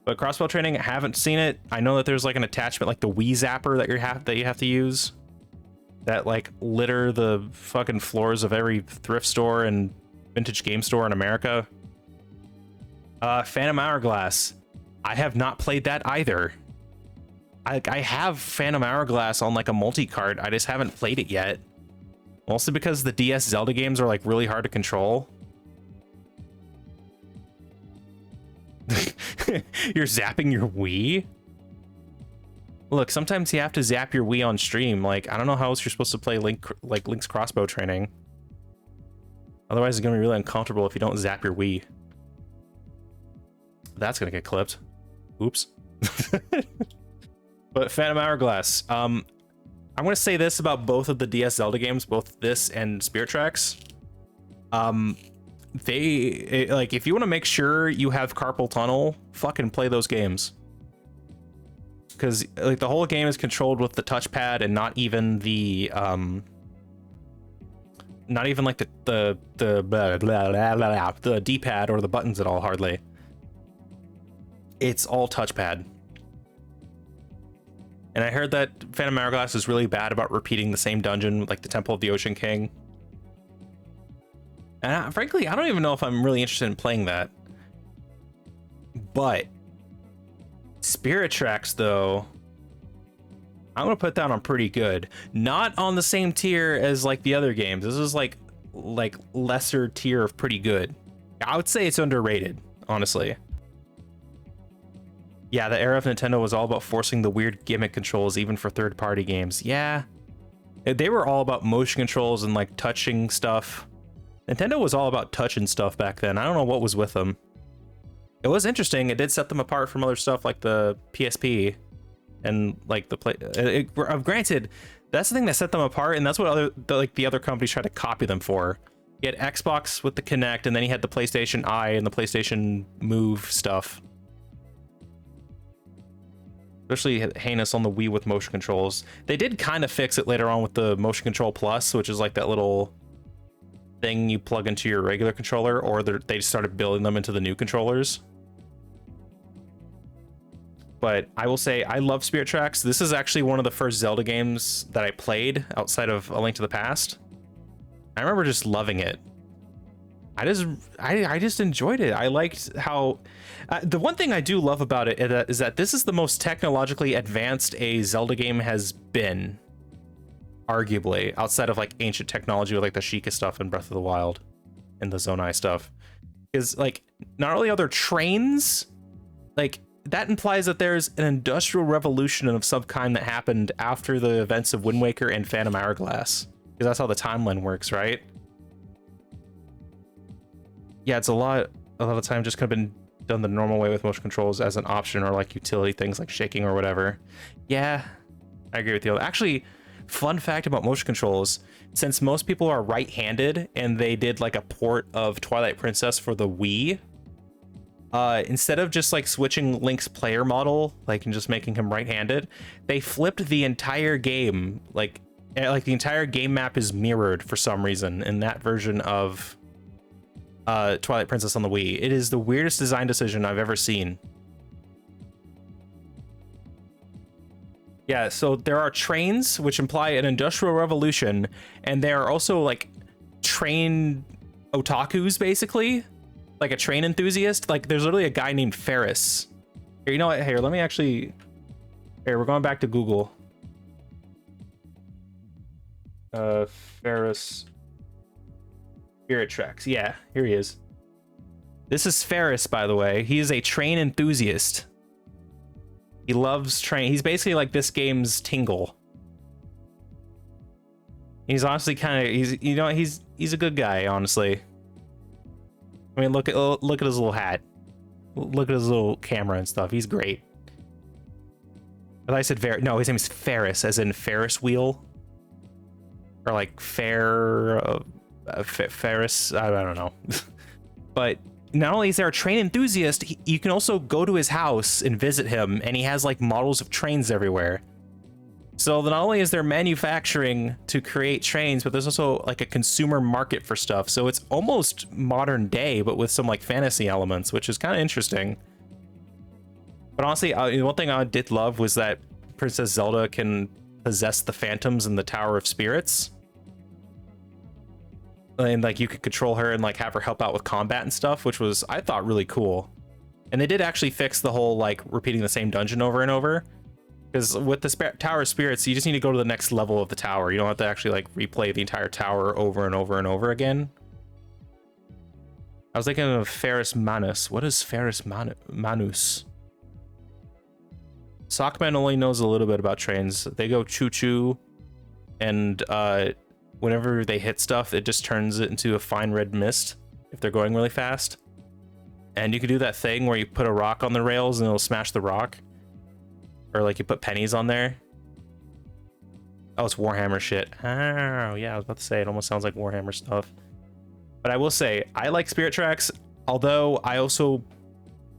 But crossbow training, I haven't seen it. I know that there's like an attachment, like the Wii Zapper that you have to use, that like litter the fucking floors of every thrift store and vintage game store in America. Phantom Hourglass. I have not played that either. I have Phantom Hourglass on like a multi-cart. I just haven't played it yet. Mostly because the DS Zelda games are like really hard to control. You're zapping your Wii? Look, sometimes you have to zap your Wii on stream. Like, I don't know how else you're supposed to play Link's crossbow training. Otherwise, it's gonna be really uncomfortable if you don't zap your Wii. That's gonna get clipped. Oops. But Phantom Hourglass. I'm gonna say this about both of the DS Zelda games, both this and Spirit Tracks. If you want to make sure you have carpal tunnel, fucking play those games. Because like the whole game is controlled with the touchpad and not even the like the D-pad or the buttons at all, hardly. It's all touchpad. And I heard that Phantom Hourglass is really bad about repeating the same dungeon, like the Temple of the Ocean King. And frankly, I don't even know if I'm really interested in playing that. But Spirit Tracks, though, I'm gonna put that on pretty good. Not on the same tier as like the other games. This is like lesser tier of pretty good. I would say it's underrated, honestly. Yeah, the era of Nintendo was all about forcing the weird gimmick controls even for third-party games. Yeah, they were all about motion controls and like touching stuff. Nintendo was all about touching stuff back then. I don't know what was with them. It was interesting. It did set them apart from other stuff like the PSP and like the granted, that's the thing that set them apart, and that's what the other companies try to copy them for. You had Xbox with the Kinect, and then you had the PlayStation Eye and the PlayStation Move stuff. Especially heinous on the Wii with motion controls. They did kind of fix it later on with the Motion Control Plus, which is like that little thing you plug into your regular controller, or they started building them into the new controllers. But I will say I love Spirit Tracks. This is actually one of the first Zelda games that I played outside of A Link to the Past. I remember just loving it. I just enjoyed it. I liked how the one thing I do love about it is that this is the most technologically advanced a Zelda game has been, arguably, outside of like ancient technology with like the Sheikah stuff in Breath of the Wild and the Zonai stuff. Is like, not only are there trains, like that implies that there's an industrial revolution of some kind that happened after the events of Wind Waker and Phantom Hourglass, because that's how the timeline works, right? Yeah, it's a lot of time just could have been done the normal way with motion controls as an option, or like utility things like shaking or whatever. Yeah, I agree with you. Actually, fun fact about motion controls, since most people are right-handed and they did like a port of Twilight Princess for the Wii, instead of just like switching Link's player model, like and just making him right-handed, they flipped the entire game. Like the entire game map is mirrored for some reason in that version of Twilight Princess on the Wii. It is the weirdest design decision I've ever seen. Yeah, so there are trains, which imply an industrial revolution, and there are also like train otakus, basically, like a train enthusiast. Like there's literally a guy named Ferris. Here, you know what? Here, let me actually. Here, we're going back to Google. Ferris. Spirit Tracks. Yeah, here he is. This is Ferris, by the way. He is a train enthusiast. He loves train. He's basically like this game's Tingle. He's honestly kind of he's a good guy, honestly. I mean, look at his little hat. Look at his little camera and stuff. He's great. I thought I said no, his name is Ferris, as in Ferris wheel, or like Ferris, I don't know. But not only is there a train enthusiast, you can also go to his house and visit him, and he has like models of trains everywhere. So not only is there manufacturing to create trains, but there's also like a consumer market for stuff. So it's almost modern day, but with some like fantasy elements, which is kind of interesting. But honestly, one thing I did love was that Princess Zelda can possess the phantoms in the Tower of Spirits. And like you could control her and like have her help out with combat and stuff, which was, I thought, really cool. And they did actually fix the whole like repeating the same dungeon over and over. Because with the Tower of Spirits, you just need to go to the next level of the tower. You don't have to actually like replay the entire tower over and over and over again. I was thinking of Ferris Manus. What is Ferris Manus? Sockman only knows a little bit about trains. They go choo-choo, and whenever they hit stuff, it just turns it into a fine red mist if they're going really fast. And you can do that thing where you put a rock on the rails and it'll smash the rock. Or like you put pennies on there. Oh, it's Warhammer shit. Oh, yeah, I was about to say, it almost sounds like Warhammer stuff. But I will say, I like Spirit Tracks, although I also,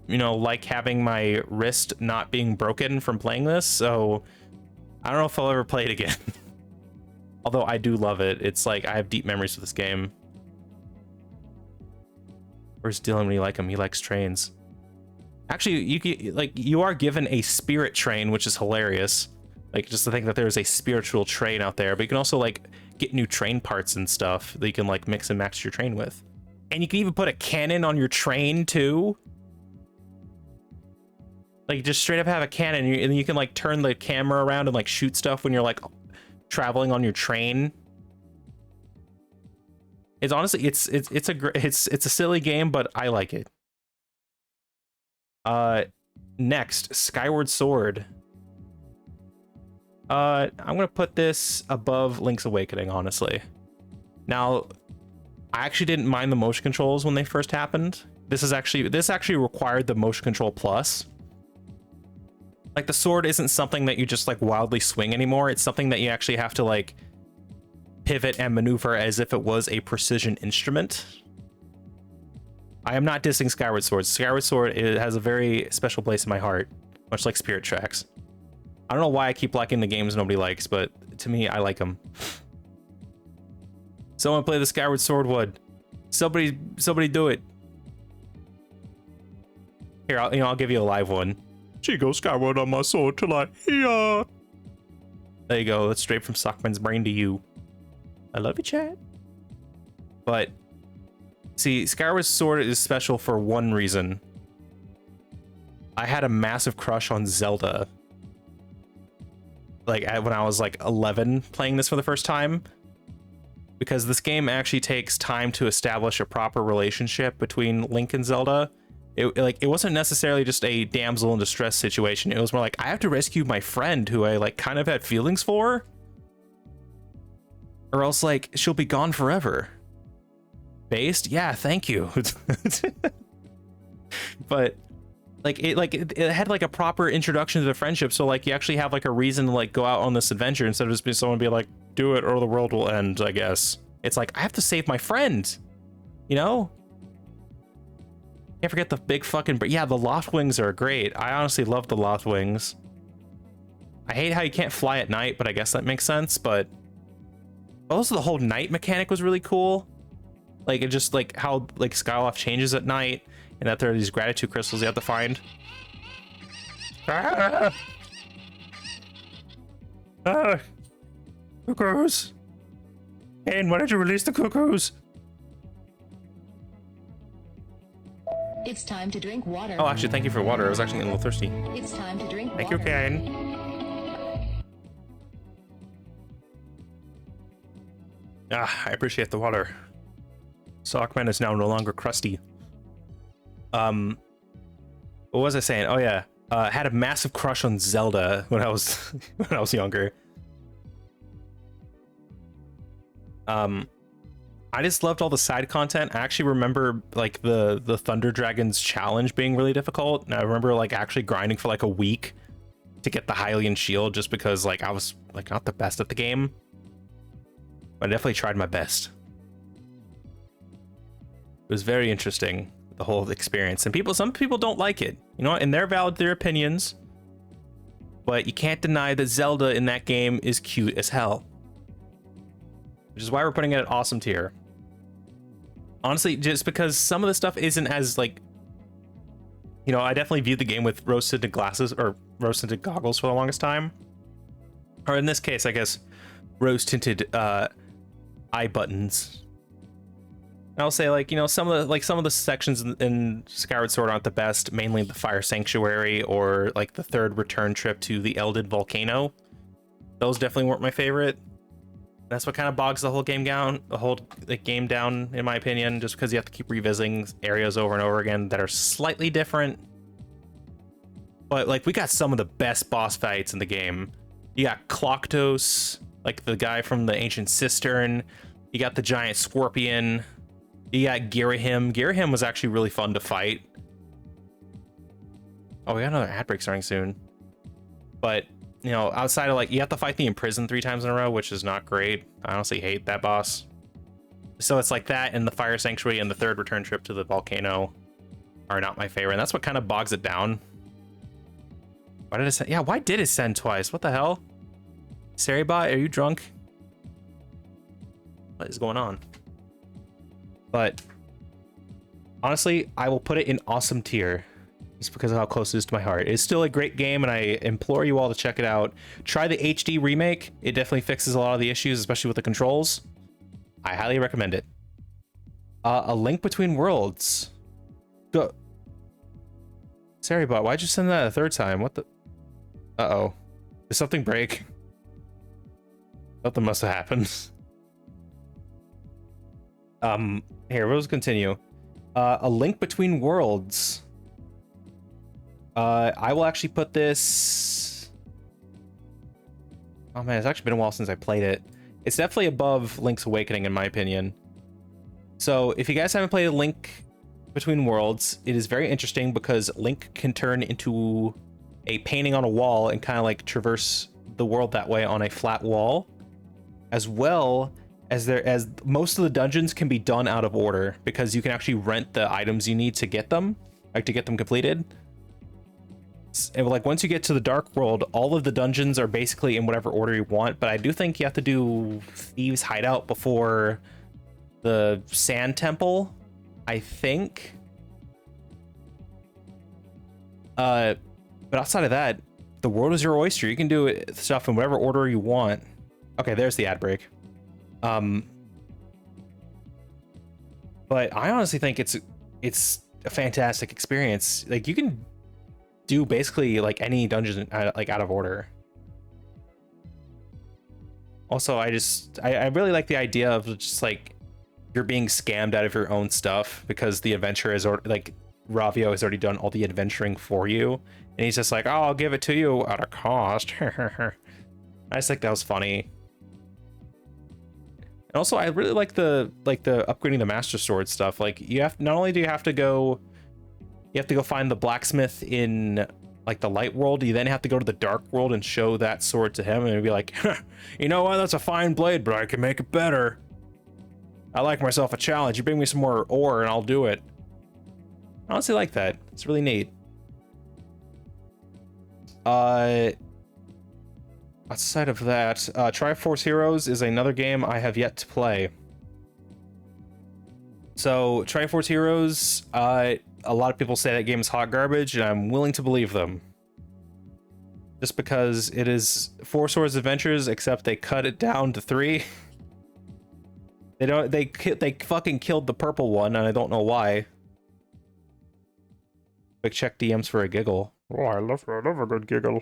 you know, like having my wrist not being broken from playing this, so I don't know if I'll ever play it again. Although I do love it. It's like, I have deep memories of this game. Where's Dylan when you like him? He likes trains. Actually, you are given a spirit train, which is hilarious. Like, just to think that there's a spiritual train out there, but you can also like get new train parts and stuff that you can like mix and match your train with. And you can even put a cannon on your train too. Like, just straight up have a cannon, and you can like turn the camera around and like shoot stuff when you're like traveling on your train. It's honestly, it's a silly game, but I like it. Next, Skyward Sword. I'm gonna put this above Link's Awakening, honestly. Now, I actually didn't mind the motion controls when they first happened. This actually required the motion control plus. Like, the sword isn't something that you just like wildly swing anymore. It's something that you actually have to like pivot and maneuver as if it was a precision instrument. I am not dissing Skyward Sword. Skyward Sword, it has a very special place in my heart, much like Spirit Tracks. I don't know why I keep liking the games nobody likes, but to me, I like them. Someone play the Skyward Sword wood. Somebody do it. Here, I'll give you a live one. She goes skyward on my sword till I hear. There you go. That's straight from Sockman's brain to you. I love you, chat. But see, Skyward Sword is special for one reason. I had a massive crush on Zelda. Like, when I was like 11 playing this for the first time. Because this game actually takes time to establish a proper relationship between Link and Zelda. It wasn't necessarily just a damsel in distress situation. It was more like, I have to rescue my friend who I like kind of had feelings for. Or else like she'll be gone forever. Based? Yeah, thank you. But it had like a proper introduction to the friendship, so like you actually have like a reason to like go out on this adventure instead of just being someone be like, do it or the world will end, I guess. It's like, I have to save my friend, you know? Can't forget the big fucking, yeah, the loft wings are great. I honestly love the loft wings. I hate how you can't fly at night, but I guess that makes sense. But also the whole night mechanic was really cool. Like, it just like how like Skyloft changes at night, and that there are these gratitude crystals you have to find. Cuckoos. Kane, why did you release the cuckoos? It's time to drink water. Oh, actually, thank you for water. I was actually getting a little thirsty. It's time to drink Thank water. you, Kane. I appreciate the water. Sockman is now no longer crusty. What was I saying? Oh yeah, had a massive crush on Zelda when I was younger. I just loved all the side content. I actually remember like the Thunder Dragons challenge being really difficult, and I remember like actually grinding for like a week to get the Hylian shield just because like I was like not the best at the game, but I definitely tried my best. It was very interesting, the whole experience, and some people don't like it, you know, and they're valid their opinions, but you can't deny that Zelda in that game is cute as hell, which is why we're putting it at awesome tier. Honestly, just because some of the stuff isn't as like You know, I definitely viewed the game with rose-tinted glasses or rose-tinted goggles for the longest time. Or in this case, I guess, rose-tinted eye buttons. And I'll say, like, you know, some of the sections in Skyward Sword aren't the best, mainly the Fire Sanctuary or like the third return trip to the Eldin Volcano. Those definitely weren't my favorite. That's what kind of bogs the whole game down, in my opinion, just because you have to keep revisiting areas over and over again that are slightly different. But like, we got some of the best boss fights in the game. You got Kloktos, like the guy from the Ancient Cistern. You got the giant scorpion. You got Girahim. Girahim was actually really fun to fight. Oh, we got another ad break starting soon. But, you know, outside of, like, you have to fight the Imprisoned 3 times in a row, which is not great. I honestly hate that boss. So it's like that, and the Fire Sanctuary and the third return trip to the volcano are not my favorite. And that's what kind of bogs it down. Why did it send? Yeah, why did it send twice? What the hell? Saribot, are you drunk? What is going on? But honestly, I will put it in awesome tier just because of how close it is to my heart. It's still a great game, and I implore you all to check it out. Try the HD remake. It definitely fixes a lot of the issues, especially with the controls. I highly recommend it. A Link Between Worlds. Go. Saribot, why'd you send that a third time? What the? Uh-oh. Did something break? Something must have happened. Here, we'll just continue. A Link Between Worlds. I will actually put this... Oh man, it's actually been a while since I played it. It's definitely above Link's Awakening, in my opinion. So, if you guys haven't played A Link Between Worlds, it is very interesting because Link can turn into a painting on a wall and kind of like traverse the world that way on a flat wall, as well as most of the dungeons can be done out of order because you can actually rent the items you need to get them, like to get them completed. And like once you get to the Dark World, all of the dungeons are basically in whatever order you want, but I do think you have to do Thieves' Hideout before the Sand Temple, I think. But outside of that, the world is your oyster. You can do stuff in whatever order you want. Okay, there's the ad break. But I honestly think it's a fantastic experience. Like, you can do basically like any dungeon like out of order. Also, I really like the idea of just like you're being scammed out of your own stuff because the adventure is like Ravio has already done all the adventuring for you, and he's just like, oh, I'll give it to you at a cost. I just think that was funny. And also, I really like the upgrading the Master Sword stuff. Like, you have, not only do you have to go find the blacksmith in like the light world, you then have to go to the dark world and show that sword to him, and he'll be like, you know what, that's a fine blade, but I can make it better. I like myself a challenge. You bring me some more ore and I'll do it. I honestly like that. It's really neat. Outside of that, Triforce Heroes is another game I have yet to play. So Triforce Heroes, a lot of people say that game is hot garbage, and I'm willing to believe them. Just because it is Four Swords Adventures, except they cut it down to 3. They fucking killed the purple one, and I don't know why. Quick check DMs for a giggle. Oh, I love a good giggle.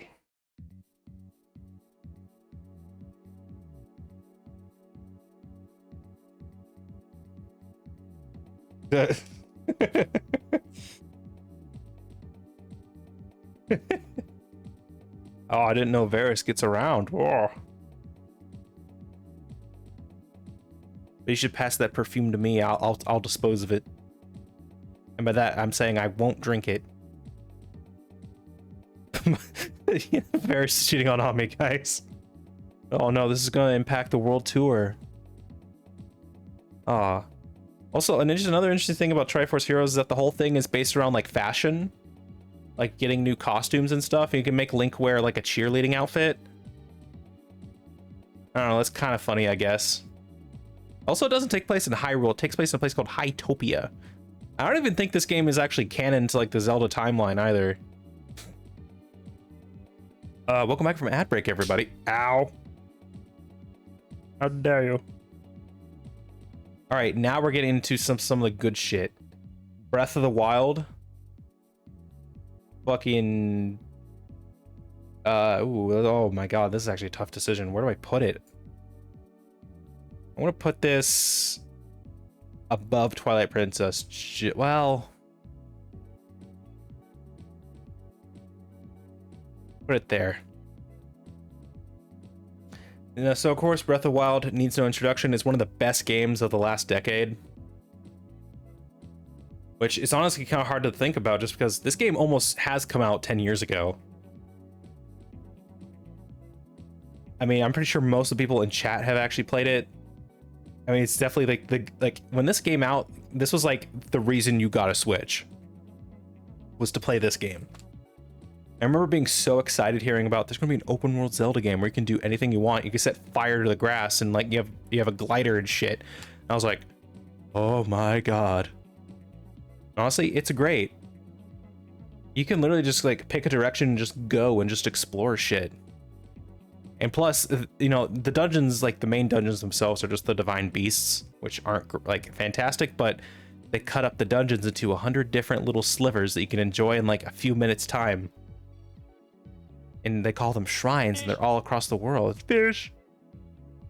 Oh, I didn't know Varys gets around. Whoa. But you should pass that perfume to me. I'll dispose of it. And by that, I'm saying I won't drink it. Varys is cheating on me, guys. Oh no, this is gonna impact the world tour. Ah. Also, another interesting thing about Triforce Heroes is that the whole thing is based around like fashion, like getting new costumes and stuff. You can make Link wear like a cheerleading outfit. I don't know, that's kind of funny, I guess. Also, it doesn't take place in Hyrule. It takes place in a place called Hytopia. I don't even think this game is actually canon to like the Zelda timeline either. Welcome back from ad break, everybody. Ow. How dare you? All right, now we're getting into some of the good shit. Breath of the Wild. Fucking. Ooh, oh my god, this is actually a tough decision. Where do I put it? I want to put this above Twilight Princess. Well, put it there. So of course, Breath of the Wild needs no introduction. It's one of the best games of the last decade, which is honestly kind of hard to think about just because this game almost has come out 10 years ago. I mean, I'm pretty sure most of the people in chat have actually played it. I mean, it's definitely like when this came out, this was like the reason you got a Switch, was to play this game. I remember being so excited hearing about there's gonna be an open world Zelda game where you can do anything you want. You can set fire to the grass and like you have a glider and shit. And I was like, oh my god. Honestly, it's great. You can literally just like pick a direction and just go and just explore shit. And plus, you know, the dungeons, like the main dungeons themselves are just the divine beasts, which aren't like fantastic, but they cut up the dungeons into 100 different little slivers that you can enjoy in like a few minutes time. And they call them shrines, and they're all across the world. Fish.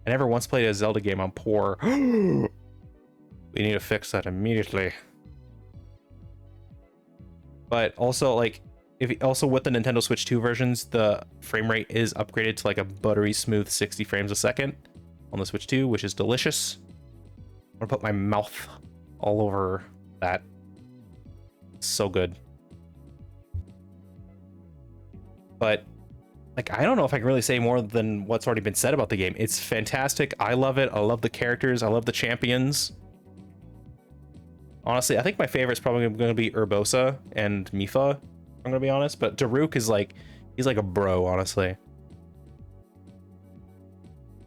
I never once played a Zelda game. I'm poor. We need to fix that immediately. But also, like, also with the Nintendo Switch 2 versions, the frame rate is upgraded to like a buttery smooth 60 frames a second on the Switch 2, which is delicious. I'm gonna put my mouth all over that. It's so good. But like, I don't know if I can really say more than what's already been said about the game. It's fantastic. I love it. I love the characters. I love the champions. Honestly, I think my favorite is probably going to be Urbosa and Mipha, I'm going to be honest. But Daruk is like, he's like a bro, honestly.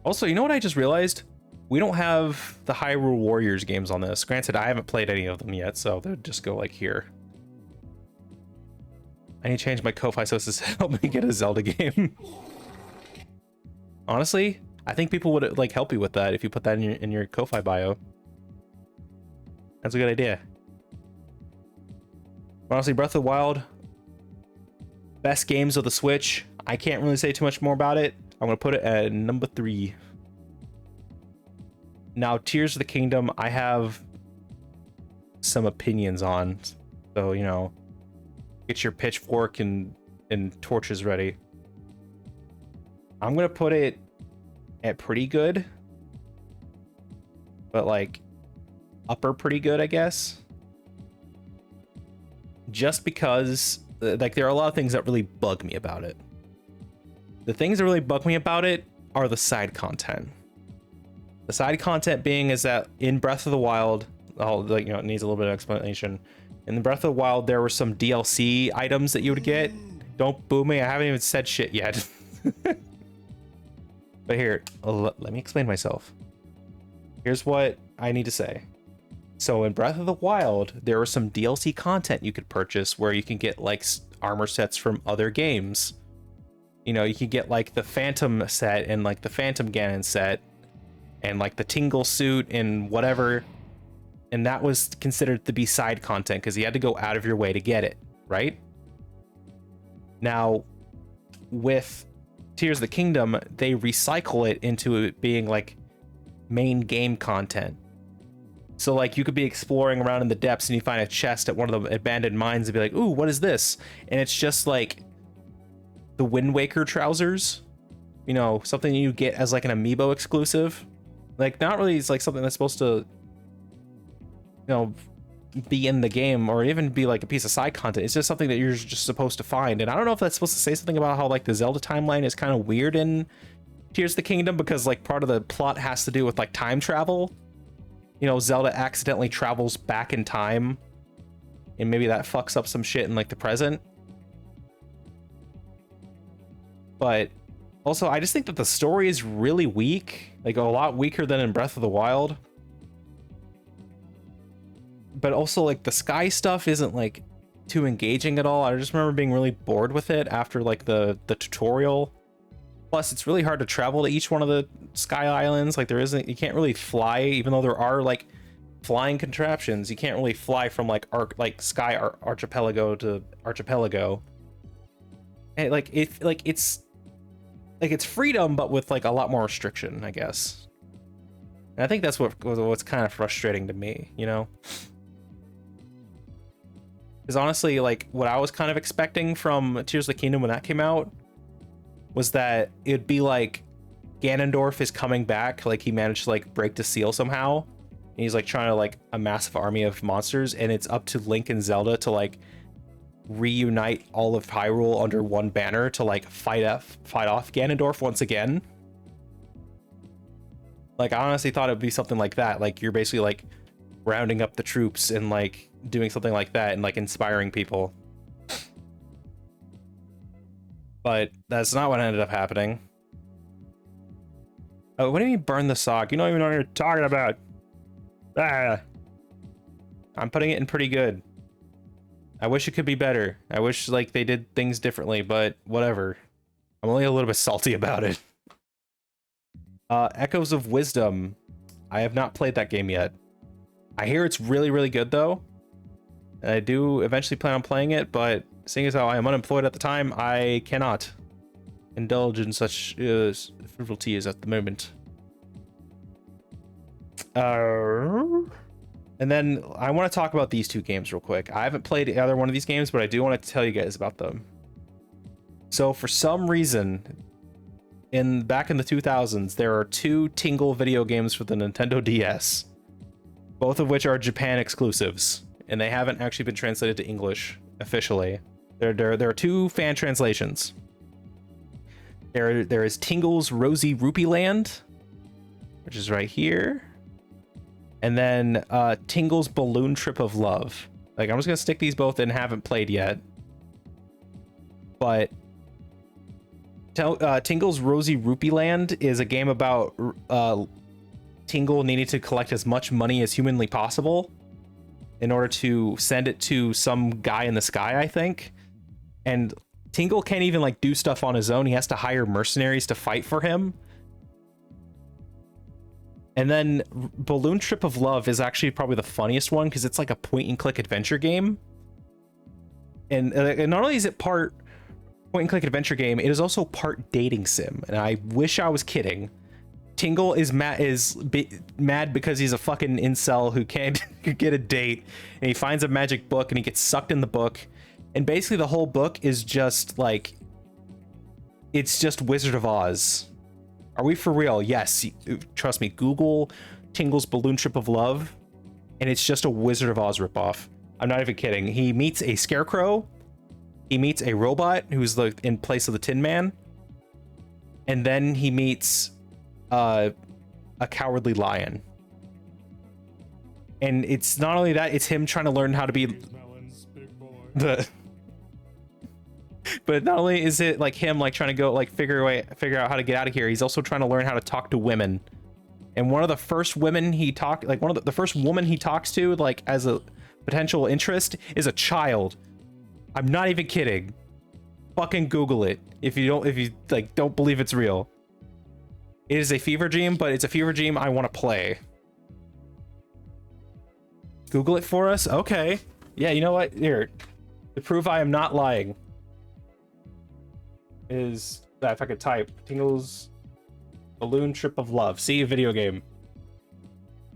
Also, you know what I just realized? We don't have the Hyrule Warriors games on this. Granted, I haven't played any of them yet, so they'll just go like here. I need to change my Ko-Fi so this help me get a Zelda game. Honestly, I think people would like help you with that if you put that in your Ko-Fi bio. That's a good idea. Honestly, Breath of the Wild, best games of the Switch. I can't really say too much more about it. I'm gonna put it at number 3. Now, Tears of the Kingdom, I have some opinions on. So, you know, get your pitchfork and torches ready. I'm gonna put it at pretty good, but like upper pretty good, I guess. Just because like there are a lot of things that really bug me about it. The things that really bug me about it are the side content. The side content being is that in Breath of the Wild, like, you know, it needs a little bit of explanation. In the Breath of the Wild, there were some DLC items that you would get. Don't boo me, I haven't even said shit yet. But here, let me explain myself. Here's what I need to say. So in Breath of the Wild, there was some DLC content you could purchase where you can get like armor sets from other games. You know, you can get like the Phantom set and like the Phantom Ganon set and like the Tingle suit and whatever. And that was considered to be side content because you had to go out of your way to get it, right? Now, with Tears of the Kingdom, they recycle it into it being like main game content. So like you could be exploring around in the depths and you find a chest at one of the abandoned mines and be like, ooh, what is this? And it's just like the Wind Waker trousers, you know, something you get as like an amiibo exclusive. Like not really, it's like something that's supposed to, you know, be in the game or even be like a piece of side content. It's just something that you're just supposed to find. And I don't know if that's supposed to say something about how like the Zelda timeline is kind of weird in Tears of the Kingdom, because like part of the plot has to do with like time travel. You know, Zelda accidentally travels back in time and maybe that fucks up some shit in like the present. But also I just think that the story is really weak, like a lot weaker than in Breath of the Wild. but also like the sky stuff isn't like too engaging at all. I just remember being really bored with it after like the tutorial. Plus, it's really hard to travel to each one of the sky islands. Like you can't really fly, even though there are like flying contraptions. You can't really fly from like sky archipelago to archipelago. And it's freedom, but with like a lot more restriction, I guess. And I think that's what's kind of frustrating to me, you know? Because honestly, like what I was kind of expecting from Tears of the Kingdom when that came out was that it'd be like Ganondorf is coming back, like he managed to like break the seal somehow, and he's like trying to like a massive army of monsters, and it's up to Link and Zelda to like reunite all of Hyrule under one banner to like fight off Ganondorf once again. Like I honestly thought it'd be something like that. Like you're basically like rounding up the troops and like doing something like that and like inspiring people. But that's not what ended up happening. Oh, what do you mean burn the sock? You don't even know what you're talking about. Ah. I'm putting it in pretty good. I wish it could be better. I wish like they did things differently, but whatever. I'm only a little bit salty about it. Echoes of Wisdom. I have not played that game yet. I hear it's really, really good though. And I do eventually plan on playing it, but seeing as how I am unemployed at the time, I cannot indulge in such frivolities at the moment. And then I want to talk about these two games real quick. I haven't played either one of these games, but I do want to tell you guys about them. So for some reason, back in the 2000s, there are two Tingle video games for the Nintendo DS, both of which are Japan exclusives, and they haven't actually been translated to English officially. There are two fan translations. There is Tingle's Rosy Rupee Land, which is right here, and then Tingle's Balloon Trip of Love. Like I'm just gonna stick these both in. Haven't played yet, but Tingle's Rosy Rupee Land is a game about Tingle needing to collect as much money as humanly possible in order to send it to some guy in the sky, I think. And Tingle can't even like do stuff on his own. He has to hire mercenaries to fight for him. And then Balloon Trip of Love is actually probably the funniest one because it's like a point and click adventure game. And not only is it part point and click adventure game, it is also part dating sim. And I wish I was kidding. Tingle is mad because he's a fucking incel who can't get a date, and he finds a magic book and he gets sucked in the book, and basically the whole book is just like, it's just Wizard of Oz. Are we for real? Yes, trust me, Google Tingle's Balloon Trip of Love and it's just a Wizard of Oz ripoff. I'm not even kidding. He meets a scarecrow, he meets a robot who's like in place of the Tin Man, and then he meets a cowardly lion. And it's not only that, it's him trying to learn how to be but not only is it like him like trying to go like figure out how to get out of here, he's also trying to learn how to talk to women. And one of the first women he the first woman he talks to like as a potential interest is a child. I'm not even kidding. Fucking Google it if you don't believe it's real. It is a fever dream, but it's a fever dream I want to play. Google it for us? Okay. Yeah, you know what? Here. To prove I am not lying. Is that if I could type Tingle's Balloon Trip of Love. See, a video game.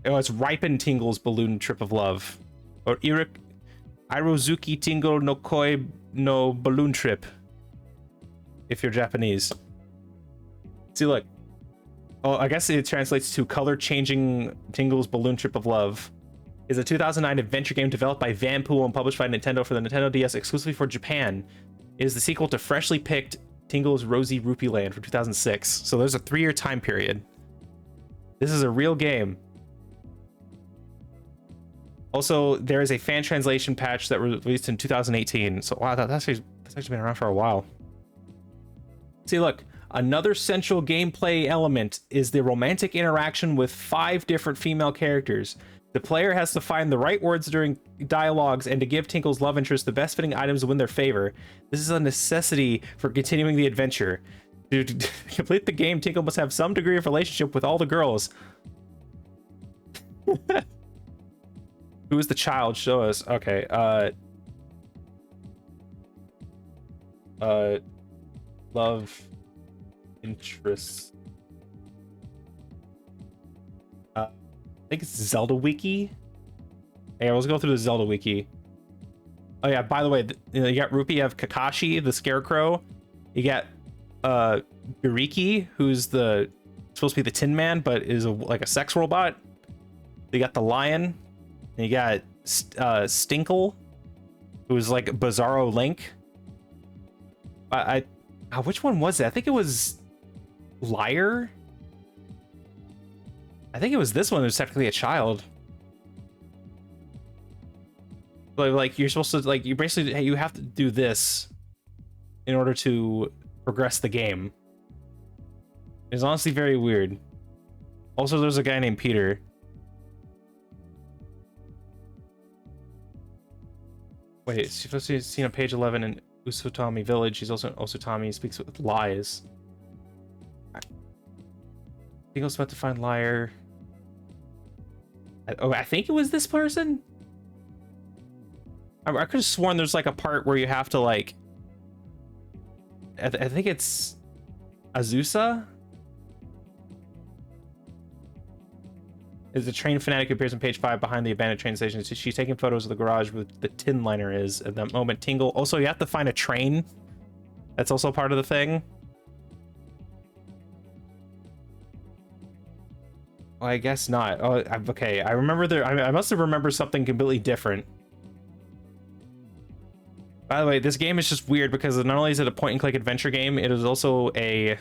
Oh, it's Ripen Tingle's Balloon Trip of Love. Or Irozuki Tingle no Koi no Balloon Trip. If you're Japanese. See, look. Oh, I guess it translates to Color Changing Tingle's Balloon Trip of Love. Is a 2009 adventure game developed by Vanpool and published by Nintendo for the Nintendo DS exclusively for Japan. It is the sequel to freshly picked Tingle's Rosy Rupee Land from 2006. So there's a 3-year time period. This is a real game. Also, there is a fan translation patch that was released in 2018. So wow, that's actually been around for a while. See, look. Another central gameplay element is the romantic interaction with 5 different female characters. The player has to find the right words during dialogues and to give Tinkle's love interest the best fitting items to win their favor. This is a necessity for continuing the adventure. To complete the game, Tinkle must have some degree of relationship with all the girls. Who is the child? Show us. Okay, love interest. I think it's Zelda Wiki. Hey, let's go through the Zelda Wiki. Oh yeah, by the way, you got Rupee, you have Kakashi, the Scarecrow. You got Biriki, who's supposed to be the Tin Man, but is like a sex robot. You got the Lion. And you got Stinkle, who's like Bizarro Link. Which one was it? I think it was Liar. I think it was this one who's technically a child. But like you're supposed to like you basically you have to do this in order to progress the game. It's honestly very weird. Also, there's a guy named Peter. Wait, she's supposed to be seen on page 11 in Usutami Village. She's also in Usutami, speaks with lies. I think I was about to find Liar. I think it was this person. I could have sworn there's like a part where you have to like. I think it's Azusa. Is the train fanatic who appears on page 5 behind the abandoned train station. She's taking photos of the garage where the tin liner is at that moment. Tingle. Also, you have to find a train. That's also part of the thing. Well, I guess not. Oh, okay. I remember there. I must have remembered something completely different. By the way, this game is just weird because not only is it a point-and-click adventure game, it is also a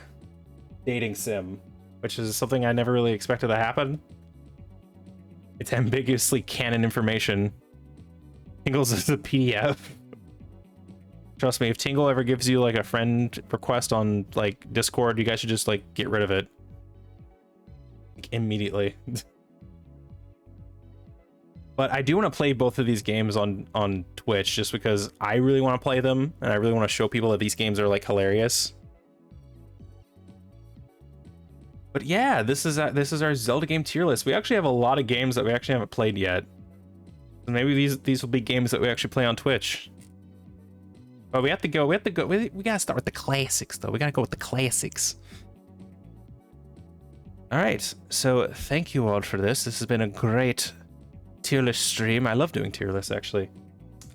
dating sim, which is something I never really expected to happen. It's ambiguously canon information. Tingle's is a PDF. Trust me, if Tingle ever gives you like a friend request on like Discord, you guys should just like get rid of it. Like, immediately. But I do want to play both of these games on Twitch just because I really want to play them and I really want to show people that these games are like hilarious. But yeah, this is our Zelda game tier list. We actually have a lot of games that we actually haven't played yet. So maybe these will be games that we actually play on Twitch. But we gotta start with the classics though. We gotta go with the classics. All right, so thank you all for this. This has been a great tier list stream. I love doing tier lists actually.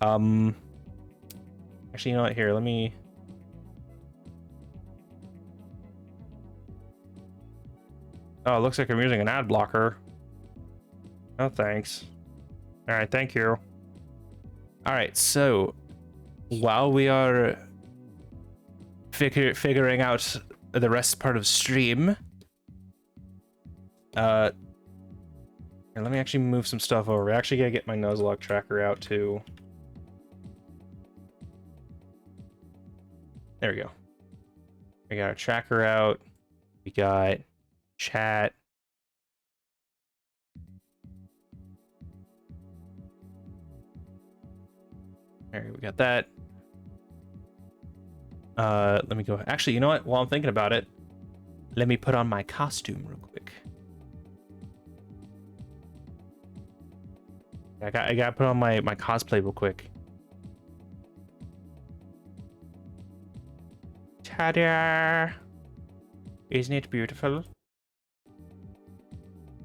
Actually, you know what? Here, let me. Oh, it looks like I'm using an ad blocker. No thanks. All right, thank you. All right, so while we are figuring out the rest part of stream, here, let me actually move some stuff over. I actually gotta get my Nuzlocke tracker out too. There we go. We got our tracker out. We got chat. There, we got that. Let me go. Actually, you know what? While I'm thinking about it, let me put on my costume real quick. I gotta put on my cosplay real quick. Ta-da! Isn't it beautiful?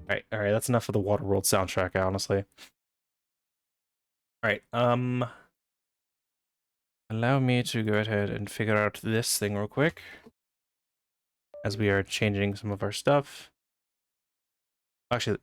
All right, that's enough of the Waterworld soundtrack, honestly. All right, allow me to go ahead and figure out this thing real quick as we are changing some of our stuff. Actually,